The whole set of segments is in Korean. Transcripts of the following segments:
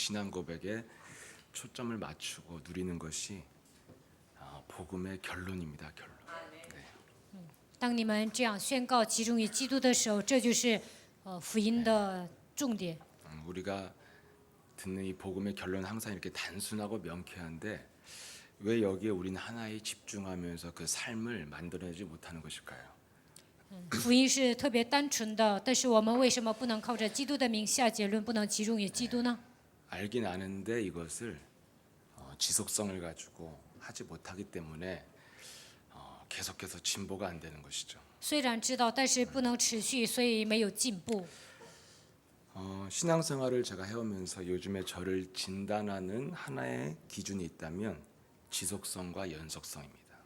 신앙 고백에 초점을 맞추고 누리는 것이 복음의 결론입니다. 결론. 네. 当你们这样宣告集中于基督的时候，这就是福音的重点。 우리가 듣는 이 복음의 결론은 항상 이렇게 단순하고 명쾌한데 왜 여기에 우리는 하나에 집중하면서 그 삶을 만들어내지 못하는 것일까요? 福音是特别单纯的，但是我们为什么不能靠着基督的名下结论，不能集中于基督呢？ 알긴 아는데 이것을 지속성을 가지고 하지 못하기 때문에 계속해서 진보가 안 되는 것이죠. 虽然知道，但是不能持续，所以没有进步。 신앙생활을 제가 해오면서 요즘에 저를 진단하는 하나의 기준이 있다면 지속성과 연속성입니다.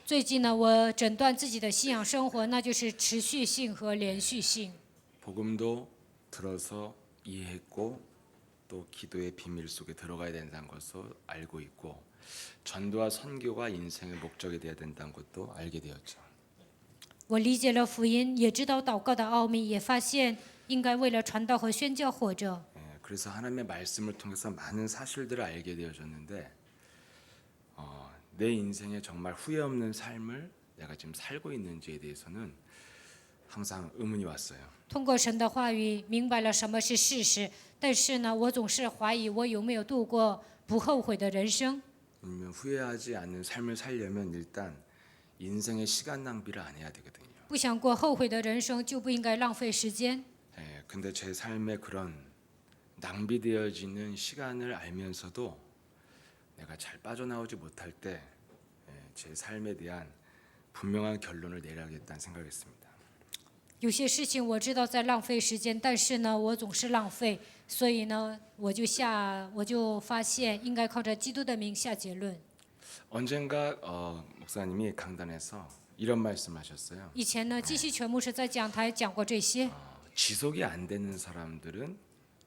最近呢，我诊断自己的信仰生活，那就是持续性和连续性。 복음도 들어서 이해했고 또 기도의 비밀 속에 들어가야 된다는 것을 알고 있고 전도와 선교가 인생의 목적이 되어야 된다는 것도 알게 되었죠. 我理解了福音，也知道祷告的奥秘，也发现应该为了传道和宣教活着。 그래서 하나님의 말씀을 통해서 많은 사실들을 알게 되어졌는데 내 인생에 정말 후회 없는 삶을 내가 지금 살고 있는지에 대해서는 항상 의문이 왔어요. 通过神的话语，明白了什么是事实，但是呢，我总是怀疑我有没有度过不后悔的人生。 후회하지 않는 삶을 살려면 일단 인생의 시간 낭비를 안 해야 되거든요. 不想过后悔的人生，就不应该浪费时间。 근데 제 삶에 그런 낭비되어지는 시간을 알면서도 내가 잘 빠져나오지 못할 때 제 삶에 대한 분명한 결론을 내려야겠다는 생각했습니다. 有些事情我知道在浪费时间，但是呢，我总是浪费，所以呢，我就发现应该靠着基督的名下结论。 언젠가 목사님이 강단에서 이런 말씀하셨어요. 以前呢，基西全牧师在讲台讲过这些。 지속이 안 되는 사람들은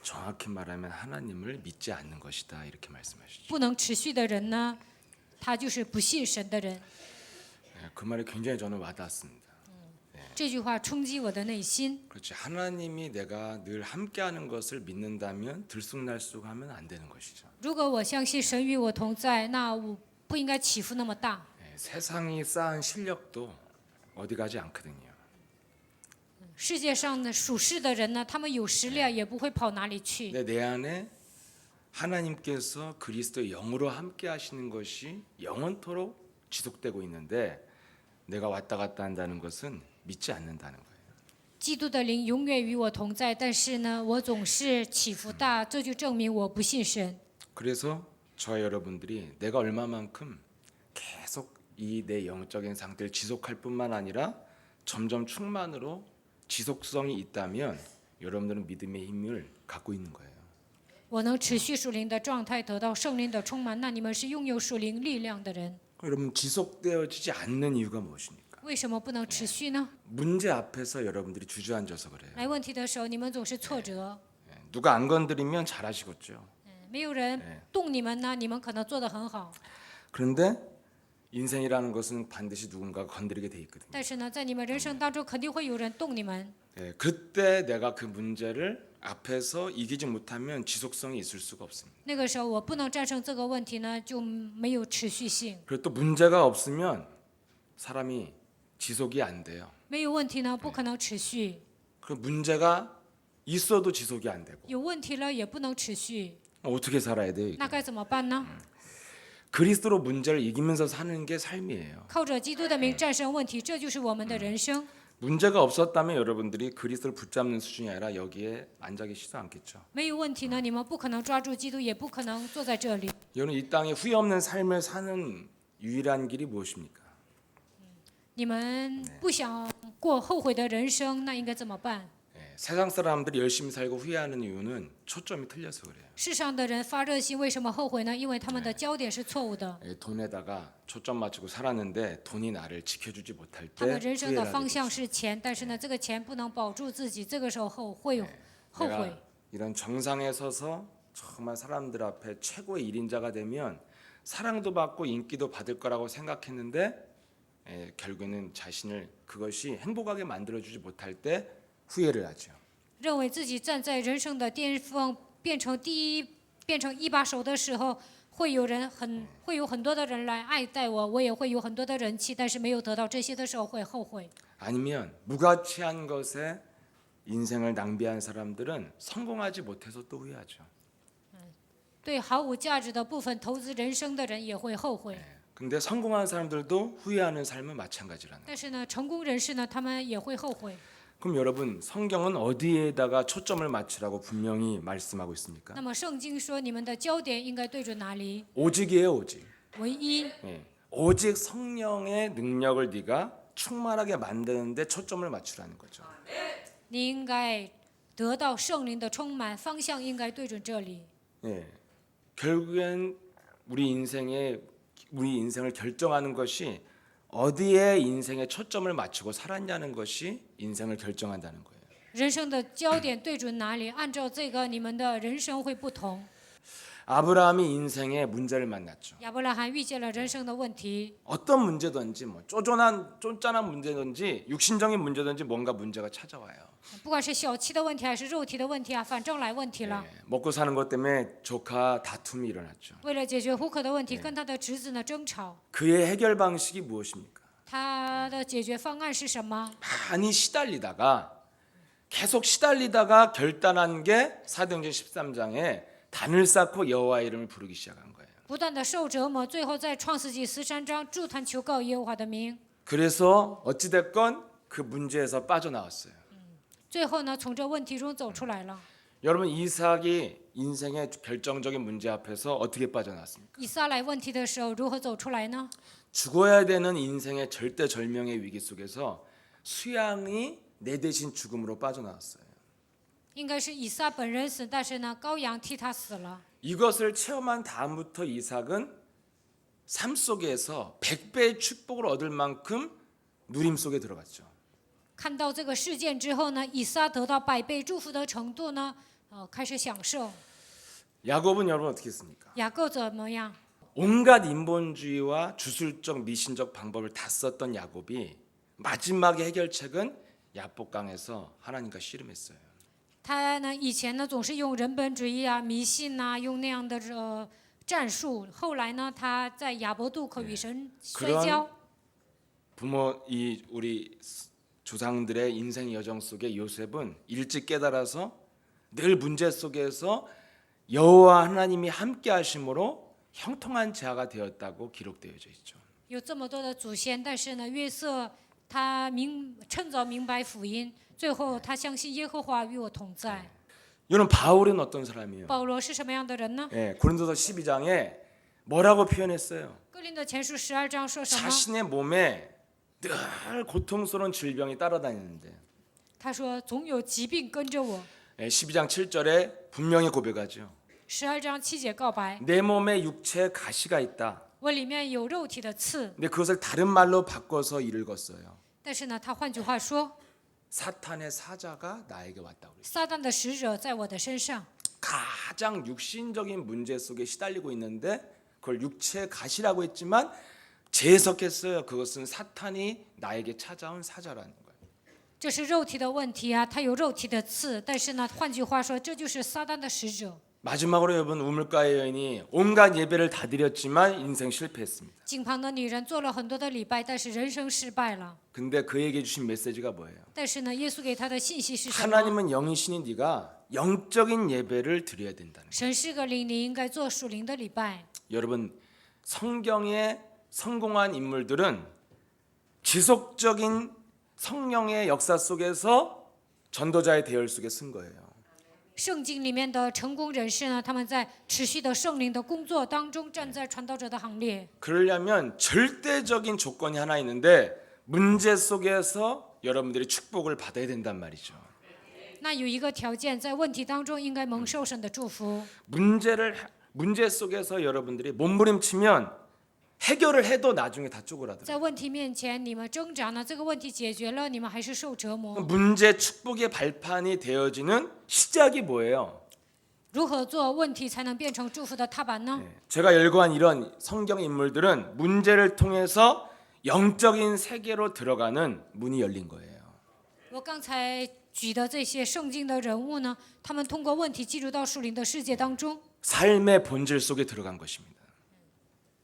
정확히 말하면 하나님을 믿지 않는 것이다 이렇게 말씀하시죠. 不能持续的人呢，他就是不信神的人。 그 말이 굉장히 저는 와닿았습니다. 这句话冲击我的内心。 그렇지 하나님이 내가 늘 함께하는 것을 믿는다면 들쑥날쑥하면 안 되는 것이죠. 如果我相信神与我同在，那我不应该起伏那么大。 세상이 쌓은 실력도 어디 가지 않거든요. 世界上的属世的人呢，他们有实力也不会跑哪里去。 근데 내 안에 하나님께서 그리스도의 영으로 함께하시는 것이 영원토록 지속되고 있는데 내가 왔다 갔다 한다는 것은 믿지 않는다는 거예요. 基督的灵永远与我同在，但是呢，我总是起伏大，这就证明我不信神。 그래서 저와 여러분들이 내가 얼마만큼 계속 이 내 영적인 상태를 지속할 뿐만 아니라 점점 충만으로 지속성이 있다면 여러분들은 믿음의 힘을 갖고 있는 거예요. 我能持续属灵的状态，得到圣灵的充满，那你们是拥有属灵力量的人。 여러분 지속되어지지 않는 이유가 무엇입니까? 为什么不能持续呢？ 문제 앞에서 여러분들이 주저앉아서 그래요. 来问题的时候，你们总是挫折。 누가 안 건드리면 잘하시겠죠. 没有人动你们呢，你们可能做得很好。 그런데 인생이라는 것은 반드시 누군가가 건드리게 돼 있거든요. 但是呢，在你们人生当中，肯定会有人动你们。 그때 내가 그 문제를 앞에서 이기지 못하면 지속성이 있을 수가 없습니다. 那个时候我不能战胜这个问题呢，就没有持续性。 그리고 또 문제가 없으면 사람이 지속이 안 돼요. 没有问题呢，不可能持续； 그 문제가 있어도 지속이 안 되고 有问题了也不能持续。 어떻게 살아야 돼요? 이게? 那该怎么办呢？ 그리스도로 문제를 이기면서 사는 게 삶이에요. 靠着基督的名战胜问题，这就是我们的人生。 문제가 없었다면 여러분들이 그리스도를 붙잡는 수준이 아니라 여기에 앉아 계시지도 않겠죠. 没有问题呢，你们不可能抓住基督，也不可能坐在这里。 여러분 이 땅에 후회 없는 삶을 사는 유일한 길이 무엇입니까? 你们不想过后悔的人生，那应该怎么办？ 세상 사람들이 열심히 살고 후회하는 이유는 초점이 틀려서 그래요. 世上的人发热心，为什么后悔呢？因为他们的焦点是错误的。 돈에다가 초점 맞추고 살았는데 돈이 나를 지켜주지 못할 他 때 们人生的 후회를 方 하게 向 되죠. 是钱，但是呢，这个钱不能保住自己，这个时候后悔。 내가 이런 정상에 서서 정말 사람들 앞에 최고의 일인자가 되면 사랑도 받고 인기도 받을 거라고 생각했는데 결국에는 자신을 그것이 행복하게 만들어주지 못할 때 후회를 하죠. 认为自己站在人生的巅峰，变成第一变成一把手的时候，会有很多的人来爱戴我，我也会有很多的人气，但是没有得到这些的时候会后悔。 아니면 무가치한 것에 인생을 낭비한 사람들은 성공하지 못해서 또 후회하죠. 对毫无价值的部分投资人生的人也会后悔。 근데 성공한 사람들도 후회하는 삶은 마찬가지라는 거예요. 但是呢，成功人士呢，他们也会后悔。 그럼 여러분 성경은 어디에다가 초점을 맞추라고 분명히 말씀하고 있습니까? 那么圣经说，你们的焦点应该对准哪里？ 오직이에요, 오직. 唯一， 예. 오직 성령의 능력을 네가 충만하게 만드는데 초점을 맞추라는 거죠. 你应该得到圣灵的充满，方向应该对准这里。 예. 결국엔 우리 인생을 결정하는 것이 어디에 인생의 초점을 맞추고 살았냐는 것이 인생을 결정한다는 거예요. 人生的焦点对准哪里？按照这个，你们的人生会不同。 아브라함이 인생의 문제를 만났죠. 亚伯拉罕遇见了人生的问题， 어떤 문제든지 뭐 쫀쫀한 문제든지 육신적인 문제든지 뭔가 문제가 찾아와요. 不管是小气的问题还是肉体的问题啊，反正来问题了。 예. 먹고 사는 것 때문에 조카 다툼이 일어났죠. 为了解决户口的问题，跟他的侄子呢争吵。 그의 해결 방식이 무엇입니까? 他的解决方案是什么？ 많이 계속 시달리다가 결단한 게 사도행전 13장에 단을 쌓고 여호와 이름을 부르기 시작한 거예요. 不断的受折磨，最后在创世纪13章筑坛求告耶和华的名。 그래서 어찌 됐건 그 문제에서 빠져나왔어요. 最后呢，从这问题中走出来了。 여러분 이삭이 인생의 결정적인 문제 앞에서 어떻게 빠져나왔습니까? 以撒来问题的时候，如何走出来呢？ 죽어야 되는 인생의 절대절명의 위기 속에서 수양이 내 대신 죽음으로 빠져나왔어요. 应该是以撒本人死，但是呢，羔羊替他死了。 이것을 체험한 다음부터 이삭은 삶 속에서 100배의 축복을 얻을 만큼 누림 속에 들어갔죠. 看到这个事件之后呢，以撒得到100倍祝福的程度呢，开始享受。 야곱은 여러분 어떻게 했습니까? 雅各怎么样？ 온갖 인본주의와 주술적 미신적 방법을 다 썼던 야곱이 마지막에 해결책은 야복강에서 하나님과 씨름했어요. 他呢，以前呢总是用人本主义啊、迷信呐、用那样的战术。后来呢，他在亚伯渡口与神摔跤。 우리 조상들의 인생 여정 속에 요셉은 일찍 깨달아서 늘 문제 속에서 여호와 하나님이 함께 하심으로 형통한 자가 되었다고 기록되어져 있죠. 有这么多的祖先，但是呢，约瑟他趁早明白福音，最后他相信耶和华与我同在。 여러분 바울은 어떤 사람이에요? 保罗是什么样的人呢？ 예, 고린도서 12장에 뭐라고 표현했어요? 哥林多前书12章说什么？ 자신의 몸에 늘 고통스러운 질병이 따라다니는데 他说总有疾病跟着我。 예, 12장 7절에 분명히 고백하죠. 12章7节告白， 내 몸에 육체에 가시가 있다. 我里面有肉体的刺。 근데 그것을 다른 말로 바꿔서 이를 걷어요. 但是呢，他换句话说， 사탄의 사자가 나에게 왔다고 그랬어요. 撒旦的使者在我的身上。 가장 육신적인 문제 속에 시달리고 있는데 그걸 육체의 가시라고 했지만 재해석했어요. 그것은 사탄이 나에게 찾아온 사자라는 거예요. 这是肉体的问题啊，他有肉体的刺，但是呢，换句话说，这就是撒旦的使者。 마지막으로 여러분 우물가의 여인이 온갖 예배를 다 드렸지만 인생 실패했습니다. 井旁的女人做了很多的礼拜，但是人生失败了。 근데 그에게 주신 메시지가 뭐예요? 但是呢，耶稣给他的信息是什么？ 하나님은 영이시니 네가 영적인 예배를 드려야 된다는 거예요. 神是个灵，你应该做属灵的礼拜。 여러분 성경의 성공한 인물들은 지속적인 성령의 역사 속에서 전도자의 대열 속에 쓴 거예요. 圣经里面的成功人士呢，他们在持续的圣灵的工作当中，站在传道者的行列。 그러려면 절대적인 조건이 하나 있는데 문제 속에서 여러분들이 축복을 받아야 된단 말이죠. 那有一个条件，在问题当中应该蒙受神的祝福。 문제 속에서 여러분들이 몸부림치면 해결을 해도 나중에 다 쪼그라들어요. 在问题面前，你们挣扎呢，这个问题解决了，你们还是受折磨。 문제 축복의 발판이 되어지는 시작이 뭐예요? 如何做问题才能变成祝福的踏板呢？ 제가 열거한 이런 성경 인물들은 문제를 통해서 영적인 세계로 들어가는 문이 열린 거예요. 我刚才举的这些圣经的人物呢，他们通过问题进入到属灵的世界当中。 삶의 본질 속에 들어간 것입니다.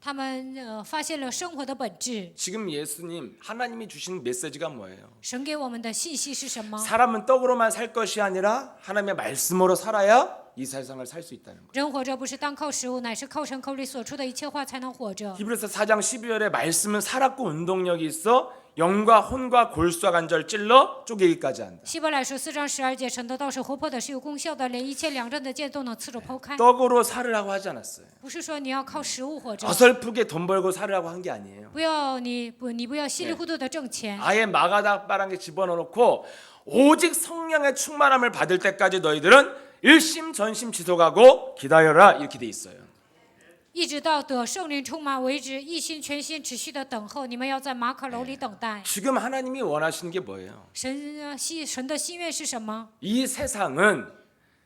他们发现了生活的本质。 지금 예수님 하나님이 주신 메시지가 뭐예요? 神给我们的信息是什么？ 사람은 떡으로만 살 것이 아니라 하나님의 말씀으로 살아야 이 세상을 살 수 있다는 거예요. 人活着不是单靠食物，乃是靠神口里所出的一切话才能活着。 히브리서 4장 12절에 말씀은 살았고 운동력이 있어 영과 혼과 골수와 관절 찔러 쪼개기까지 한다. 希伯来书4章12节，神的道是活泼的，是有功效的，连一切两刃的剑都能刺着剖开。 떡으로 살으라고 하지 않았어요. 不是说你要靠食物活着， 어설프게 돈 벌고 살으라고 한 게 아니에요. 你不要稀里糊涂的挣钱。 아예 마가다바랑에 집어넣고 오직 성령의 충만함을 받을 때까지 너희들은 일심전심 지속하고 기다려라 이렇게 돼 있어요. 一直到得圣灵充满为止，一心全心持续的等候。你们要在马可楼里等待。 지금 하나님이 원하시는 게 뭐예요? 神的心愿是什么？ 이 세상은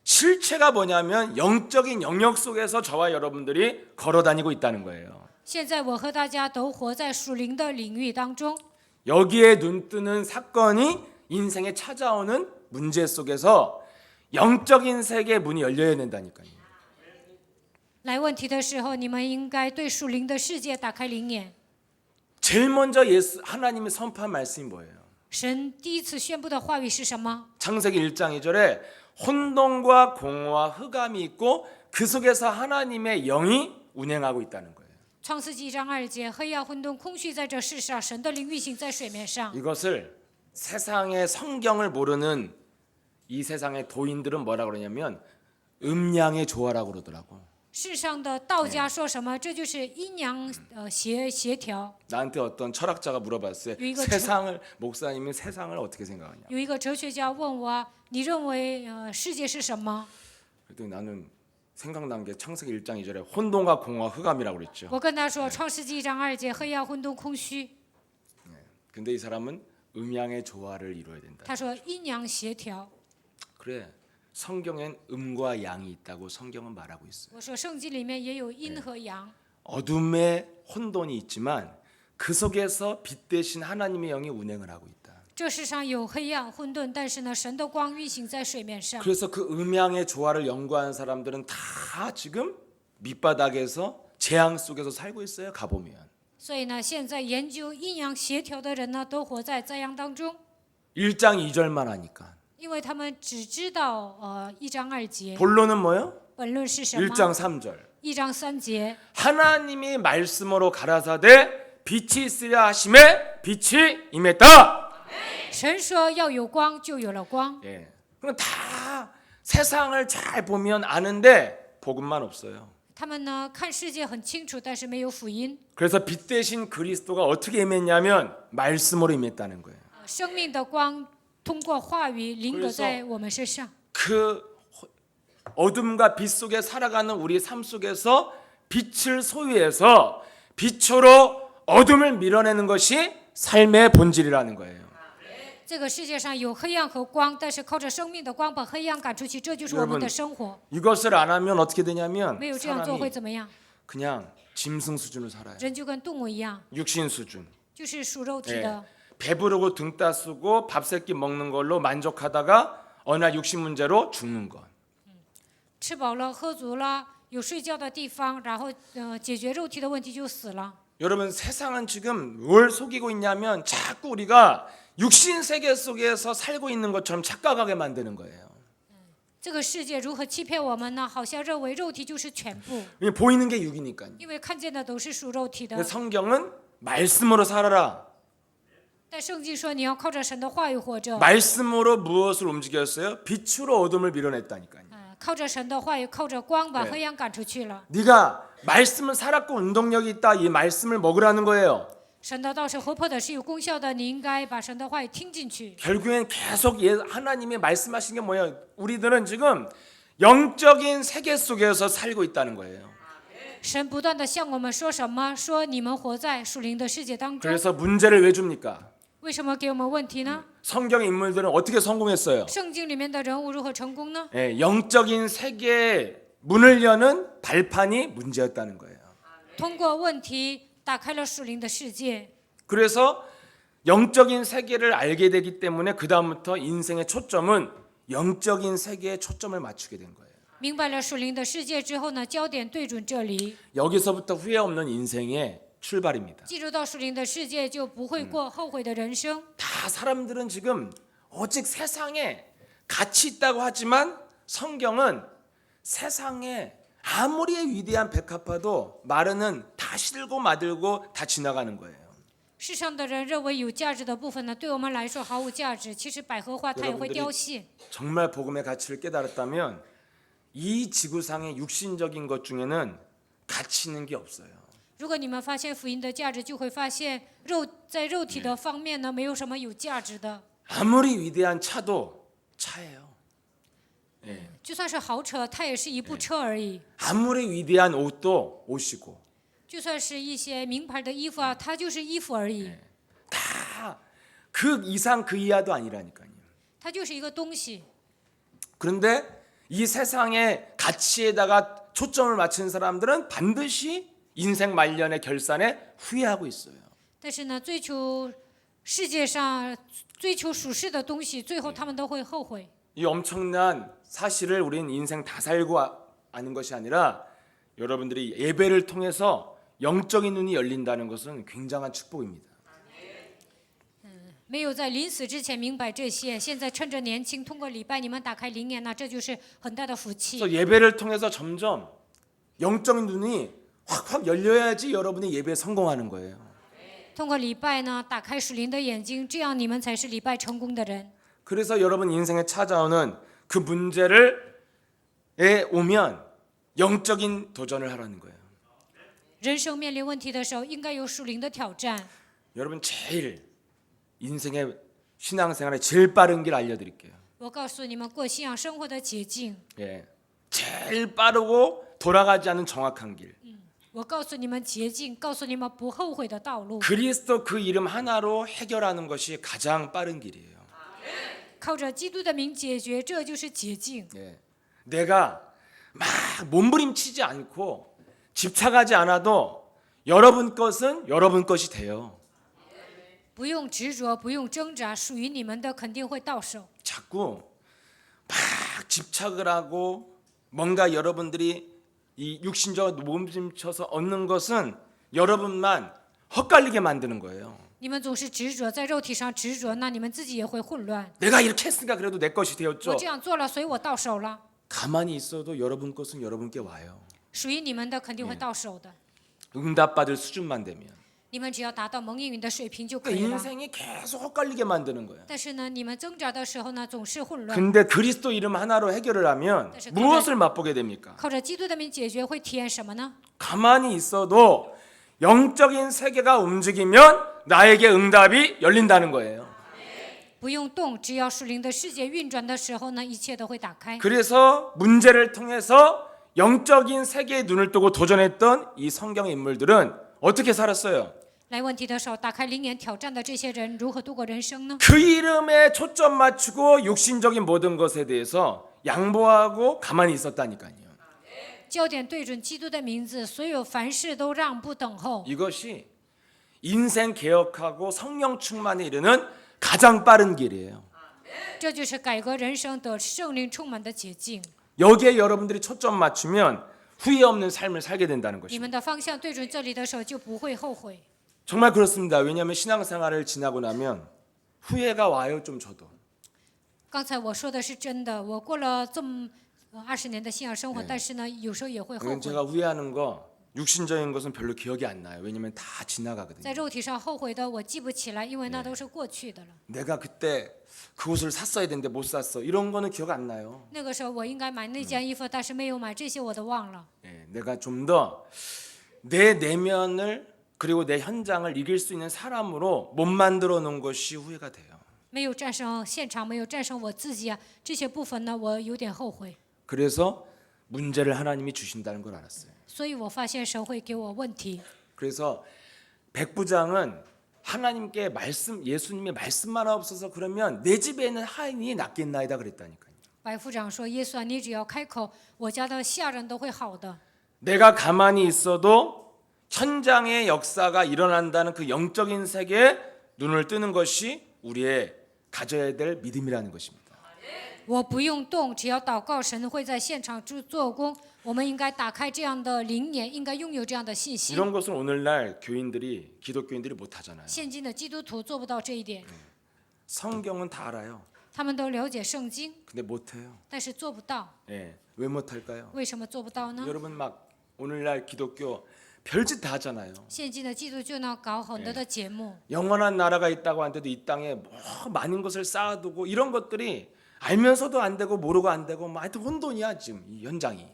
실체가 뭐냐면 영적인 영역 속에서 저와 여러분들이 걸어 다니고 있다는 거예요. 现在我和大家都活在属灵的领域当中。 여기에 눈뜨는 사건이 인생에 찾아오는 문제 속에서 영적인 세계의 문이 열려야 된다니까요. 来问题的时候，你们应该对属灵的世界打开灵眼。 제일 먼저 하나님이 선포한 말씀이 뭐예요? 神第一次宣布的话语是什么？ 창세기 1장 2절에 혼돈과 공허와 흑암이 있고 그 속에서 하나님의 영이 운행하고 있다는 거예요. 创世纪1章2节，黑暗混沌空虚在这世上，神的灵运行在水面上。 이것을 세상의 성경을 모르는 이 세상의 도인들은 뭐라 그러냐면 음양의 조화라고 그러더라고. 世上的道家说什么？这就是阴阳协调。 나한테 어떤 철학자가 물어봤어요. 이거 세상을 목사님은 세상을 어떻게 생각하냐? 有一个哲学家问我，你认为世界是什么？ 그랬더니 나는 생각난 게 창세기 1장 2절에 혼돈과 공허와 흑암이라고 그랬죠. 我跟他说，创世纪1章2节，黑暗混沌空虚。 근데 이 사람은 음양의 조화를 이루어야 된다. 他说阴阳协调。 그래. 성경엔 음과 양이 있다고 성경은 말하고 있어요. 我说圣经里面也有阴和阳。 어둠의 혼돈이 있지만 그 속에서 빛 대신 하나님의 영이 운행을 하고 있다. 这世上有黑暗混沌，但是呢，神的光运行在水面上。 그래서 그 음양의 조화를 연구하는 사람들은 다 지금 밑바닥에서 재앙 속에서 살고 있어요. 가보면. 所以呢，现在研究阴阳协调的人呢，都活在灾殃当中， 1장 2절만 하니까. 因为他们只知道1章2节。 본론은 뭐예요? 本论是什么？ 1장 3절. 1章3节。 하나님이 말씀으로 가라사대 빛이 있으랴 하심에 빛이 임했다. 神说要有光，就有了光。 예. 그럼 다 세상을 잘 보면 아는데 복음만 없어요. 他们呢看世界很清楚，但是没有福音。 그래서 빛 대신 그리스도가 어떻게 임했냐면 말씀으로 임했다는 거예요. 生命的光通过话语临格在我们身上。 그 어둠과 빛 속에 살아가는 우리 삶 속에서 빛을 소유해서 빛으로 어둠을 밀어내는 것이 삶의 본질이라는 거예요. 这个世界上有黑暗和光，但是靠着生命的光把黑暗赶出去，这就是我们的生活。 이것을 안 하면 어떻게 되냐면 没有这样做会 사람이 怎么样？ 그냥 짐승 수준을 살아요. 人就跟动物一样， 육신 수준. 就是属肉体 예. 的。 배부르고 등 따쓰고 밥 세끼 먹는 걸로 만족하다가 어느 날 육신 문제로 죽는 것. 吃饱了，喝足了，有睡觉的地方，然后解决肉体的问题就死了。 여러분 세상은 지금 뭘 속이고 있냐면 자꾸 우리가 육신 세계 속에서 살고 있는 것처럼 착각하게 만드는 거예요. 这个世界如何欺骗我们呢？好像认为肉体就是全部， 이게 보이는 게 육이니까요. 因为看见的都是属肉体 근데 的。 성경은 말씀으로 살아라. 但圣经说你要靠着神的话语活着， 말씀으로 무엇을 움직였어요? 빛으로 어둠을 밀어냈다니까요. 靠着神的话语，靠着光把 네 黑暗赶出去了。 네가 말씀은 살았고 운동력이 있다. 이 말씀을 먹으라는 거예요. 神的道是活泼的，是有功效的，你应该把神的话语听进去。 결국엔 계속 하나님이 말씀하신 게 뭐예요? 우리들은 지금 영적인 세계 속에서 살고 있다는 거예요. 神不断的向我们说什么？说你们活在属灵的世界当中。 그래서 문제를 왜 줍니까? 为什么给我们问题呢？ 성경의 인물들은 어떻게 성공했어요? 圣经里面的人物如何成功呢？ 예, 영적인 세계의 문을 여는 발판이 문제였다는 거예요. 通过问题打开了属灵的世界。 그래서 영적인 세계를 알게 되기 때문에 그 다음부터 인생의 초점은 영적인 세계에 초점을 맞추게 된 거예요. 明白了属灵的世界之后呢，焦点对准这里。 여기서부터 후회 없는 인생의 출발입니다. 进入到属灵的世界，就不会过后悔的人生。 다 사람들은 지금 오직 세상에 가치 있다고 하지만 성경은 세상에 아무리 위대한 백합화도 마르는 다 시들고 마들고 다 지나가는 거예요. 世上的人认为有价值的部分呢，对我们来说毫无价值。其实百合花它也会凋谢。 정말 복음의 가치를 깨달았다면 이 지구상의 육신적인 것 중에는 가치 있는 게 없어요. 如果你们发现福音的价值，就会发现在肉体的方面呢，没有什么有价值的。 아무리 위대한 차도 차예요. 예. 就算是豪车，它也是一部车而已。 아무리 위대한 옷도 옷이고 就算是一些名牌的衣服啊，它就是衣服而已， 다 그 이상 그 이하도 아니라니까요. 它就是一个东西。 그런데 이 세상의 가치에다가 초점을 맞춘 사람들은 반드시 인생 말년의 결산에 후회하고 있어요. 但是呢，追求世界上追求属世的东西，最后他们都会后悔。 이 엄청난 사실을 우리는 인생 다 살고 아는 것이 아니라 여러분들이 예배를 통해서 영적인 눈이 열린다는 것은 굉장한 축복입니다. 没有在临死之前明白这些，现在趁着年轻，通过礼拜你们打开灵眼呢，这就是很大的福气。 그래서 예배를 통해서 점점 영적인 눈이 확확 열려야지 여러분이 예배에 성공하는 거예요. 通过礼拜呢，打开属灵的眼睛，这样你们才是礼拜成功的人。 그래서 여러분 인생에 찾아오는 그 문제를 오면 영적인 도전을 하라는 거예요. 人生面临问题的时候，应该有属灵的挑战。 여러분 제일 인생의 신앙생활에 제일 빠른 길 알려드릴게요. 我告诉你们，过信仰生活的捷径。 예, 제일 빠르고 돌아가지 않은 정확한 길. 我告诉你们捷径，告诉你们不后悔的道路。 그리스도 그 이름 하나로 해결하는 것이 가장 빠른 길이에요. 靠着基督的名解决，这就是捷径。 예, 내가 막 몸부림치지 않고 집착하지 않아도 여러분 것은 여러분 것이 돼요. 不用执着，不用挣扎，属于你们的肯定会到手。 자꾸 막 집착을 하고 뭔가 여러분들이 이 육신적으로 몸부림쳐서 얻는 것은 여러분만 헛갈리게 만드는 거예요. 你们总是执着，在肉体上执着，那你们自己也会混乱。 내가 이렇게 했으니까 그래도 내 것이 我 되었죠. 这样做了，所以我到手了。 가만히 있어도 여러분 것은 여러분께 와요. 属于你们的肯定会到手的。 응답받을 수준만 되면. 你们只要达到蒙应允的水平就可 그러니까 以了。 인생이 계속 헛갈리게 만드는 거예요. 但是呢，你们挣扎的时候呢，总是混乱。 근데 그리스도 이름 하나로 해결을 하면 무엇을 맛보게 됩니까? 靠着基督的名解决，会体验什么呢？ 가만히 있어도 영적인 세계가 움직이면 나에게 응답이 열린다는 거예요. 不用动，只要属灵的世界运转的时候呢，一切都会打开。 그래서 문제를 통해서 영적인 세계에 눈을 뜨고 도전했던 이 성경의 인물들은 어떻게 살았어요? 来问题的时候，打开灵眼挑战的这些人如何度过人生呢？ 그 이름에 초점 맞추고 육신적인 모든 것에 대해서 양보하고 가만히 있었다니까요. 焦点对准基督的名字，所有凡事都让步等候。 이것이 인생 개혁하고 성령 충만에 이르는 가장 빠른 길이에요. 这就是改革人生得圣灵充满的捷径。 여기에 여러분들이 초점 맞추면 후회 없는 삶을 살게 된다는 你 것입니다. 们的方向对准这里的时候，就不会后悔。 정말 그렇습니다. 왜냐하면 신앙생활을 지나고 나면 후회가 와요. 좀 저도. 刚才我说的是真的，我过了这么20年的信仰生活，但是呢，有时候也会后 그건 悔。 제가 후회하는 거 육신적인 것은 별로 기억이 안 나요. 왜냐하면 다 在 지나가거든요. 肉体上后悔的，我记不起来，因为那都是过去的了。 내가 그때 그 옷을 샀어야 되는데 못 샀어. 이런 거는 기억 안 나요. 那个时候我应该买那件衣服，但是没有买，这些我都忘了。 예, 내가 좀 더 내 내면을 그리고 내 현장을 이길 수 있는 사람으로 못 만들어 놓은 것이 후회가 돼요. 没有战胜现场，没有战胜我自己啊，这些部分呢，我有点后悔。 그래서 문제를 하나님이 주신다는 걸 알았어요. 所以我发现神会给我问题。 그래서 백부장은 하나님께 말씀, 예수님의 말씀만 없어서 그러면 내 집에 있는 하인이 낫겠나이다 그랬다니까요. 白副长说：“耶稣啊，你只要开口，我家的下人都会好的。 내가 가만히 있어도 천장의 역사가 일어난다는 그 영적인 세계에 눈을 뜨는 것이 우리의 가져야 될 믿음이라는 것입니다. 我不用动，只要祷告，神会在现场做工。我们应该打开这样的灵眼，应该拥有这样的信心。 이런 것은 오늘날 기독교인들이 못 하잖아요. 现今的基督徒做不到这一点， 성경은 다 알아요. 他们都了解圣经， 근데 못 해요. 但是做不到。 예. 왜 못 할까요? 为什么做不到呢？ 여러분 막 오늘날 기독교 별짓 다 하잖아요. 现今的基督就呢搞很多的节目， 영원한 나라가 있다고 하는데도 이 땅에 뭐 많은 것을 쌓아두고 이런 것들이 알면서도 안 되고 모르고 안 되고 뭐 하여튼 혼돈이야 지금 이 현장이.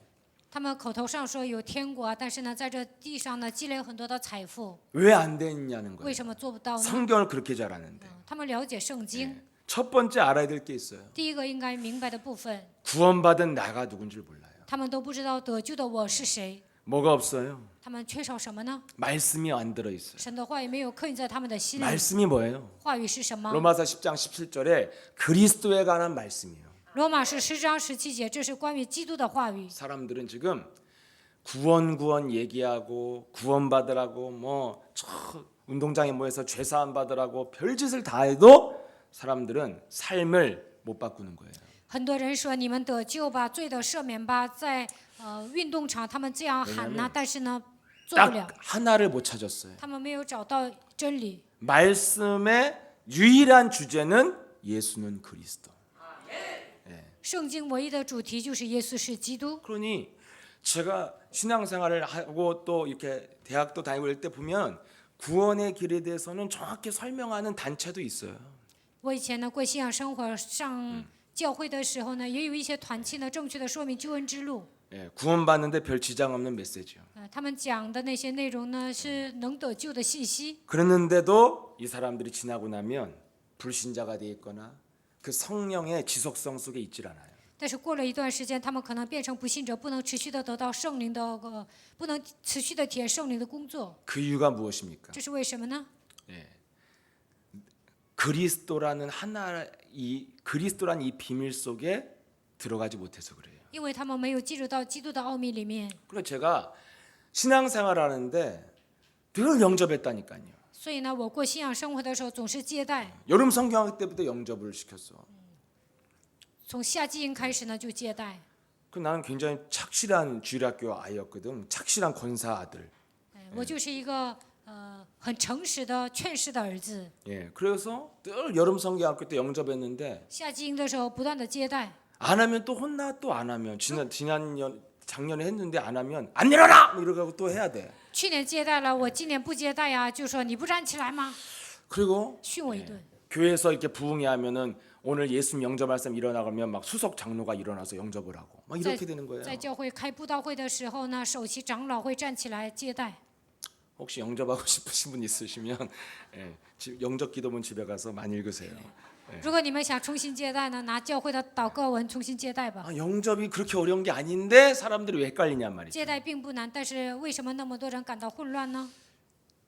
他们口头上说有天国，但是呢，在这地上呢积累很多的财富， 왜 안 되냐는 为 거예요. 什么做不到呢？ 성경을 그렇게 잘 아는데. 他们了解圣经， 첫 번째 알아야 될 게 있어요. 第一个应该明白的部分， 구원받은 나가 누군지 몰라요. 他们都不知道得救的我是谁， 뭐가 없어요? 他们缺少什么呢？ 말씀이 안 들어 있어요. 神的话语没有刻印在他们的心里。 말씀이 뭐예요? 话语是什么？ 로마서 10장 17절에 그리스도에 관한 말씀이에요. 罗马书10章17节，这是关于基督的话语。 사람들은 지금 구원 얘기하고 구원받으라고 뭐 운동장에 모여서 죄사함 받으라고 별짓을 다 해도 사람들은 삶을 못 바꾸는 거예요. 很多人说你们得救吧，罪的赦免吧，在运动场他们这样喊呢，但是呢做不了， 딱 하나를 못 찾았어요. 他们没有找到真理。 말씀의 유일한 주제는 예수는 그리스도. 圣经唯一的主题就是耶稣是基督。 그러니 제가 신앙생활을 하고 또 이렇게 대학도 다니고 이럴 때 보면 구원의 길에 대해서는 정확히 설명하는 단체도 있어요. 我以前呢过信仰生活上教会的时候呢，也有一些团契呢正确的说明救恩之路。 예, 구원받는데 별 지장 없는 메시지요. 他们讲的那些内容呢是能得救的信息。 그랬는데도 이 사람들이 지나고 나면 불신자가 돼 있거나 그 성령의 지속성 속에 있질 않아요. 但是过了一段时间，他们可能变成不信者，不能持续的得到圣灵的不能持续的体验圣灵的工作。 그 이유가 무엇입니까? 这是为什么呢？ 그리스도라는 그리스도란 이 비밀 속에 들어가지 못해서 그래요. 因为他们没有进入到基督的奥秘里面。 그래서 제가 신앙생활 하는데 늘 영접했다니까요. 所以呢，我过信仰生活的时候总是接待， 여름 성경학 때부터 영접을 시켰어. 从夏季营开始呢就接待。 그 나는 굉장히 착실한 주일학교 아이였거든. 착실한 권사 아들. 我就是一个很诚实的劝世的儿子。 예, 그래서 늘 여름 성경학교 때 영접했는데 夏季营的时候不断的接待， 안 하면 또 혼나 또 안 하면 작년에 했는데 안 하면 안 일어나 뭐 이러고 또 해야 돼. 去年接待了，我今年不接待呀，就说你不站起来吗？ 그리고 训我一顿。 교회에서 이렇게 부흥회 하면은 오늘 예수님 영접할 사람 일어나가면 막 수석 장로가 일어나서 영접을 하고 막 이렇게 되는 거예요. 在教会开布道会的时候呢，首席长老会站起来接待。 혹시 영접하고 싶으신 분 있으시면 예, 영접 기도문 집에 가서 많이 읽으세요. 如果你们想重新接待呢，拿教会的祷告文重新接待吧。 아, 영접이 그렇게 어려운 게 아닌데 사람들이 왜 헷갈리냔 말이죠. 接待并不难，但是为什么那么多人感到混乱呢？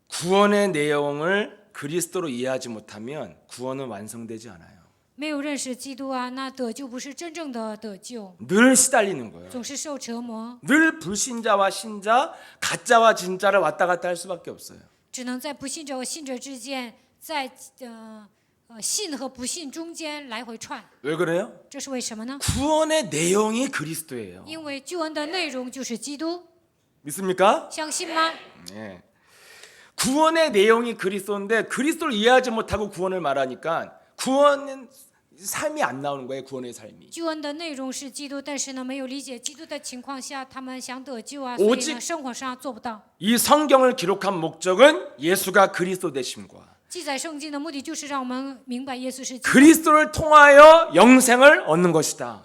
구원의 내용을 그리스도로 이해하지 못하면 구원은 완성되지 않아요. 没有认识基督啊，那得救不是真正的得救， 늘 시달리는 거예요. 总是受折磨， 늘 불신자와 신자, 가짜와 진짜를 왔다 갔다 할 수밖에 없어요. 只能在不信者和信者之间，在信和不信中间来回串。 왜 그래요? 这是为什么呢？ 구원의 내용이 그리스도예요. 因为救恩的内容就是基督， 믿습니까? 相信吗？ 네. 구원의 내용이 그리스도인데 그리스도를 이해하지 못하고 구원을 말하니까 구원은 삶이 안 나오는 거예요. 구원의 삶이. 救恩的内容是基督，但是呢，没有理解基督的情况下，他们想得救啊，所以呢，生活上做不到。 이 성경을 기록한 목적은 예수가 그리스도 되심과 记载圣经的目的就是让我们明白耶稣是基督， 그리스도를 통하여 영생을 얻는 것이다.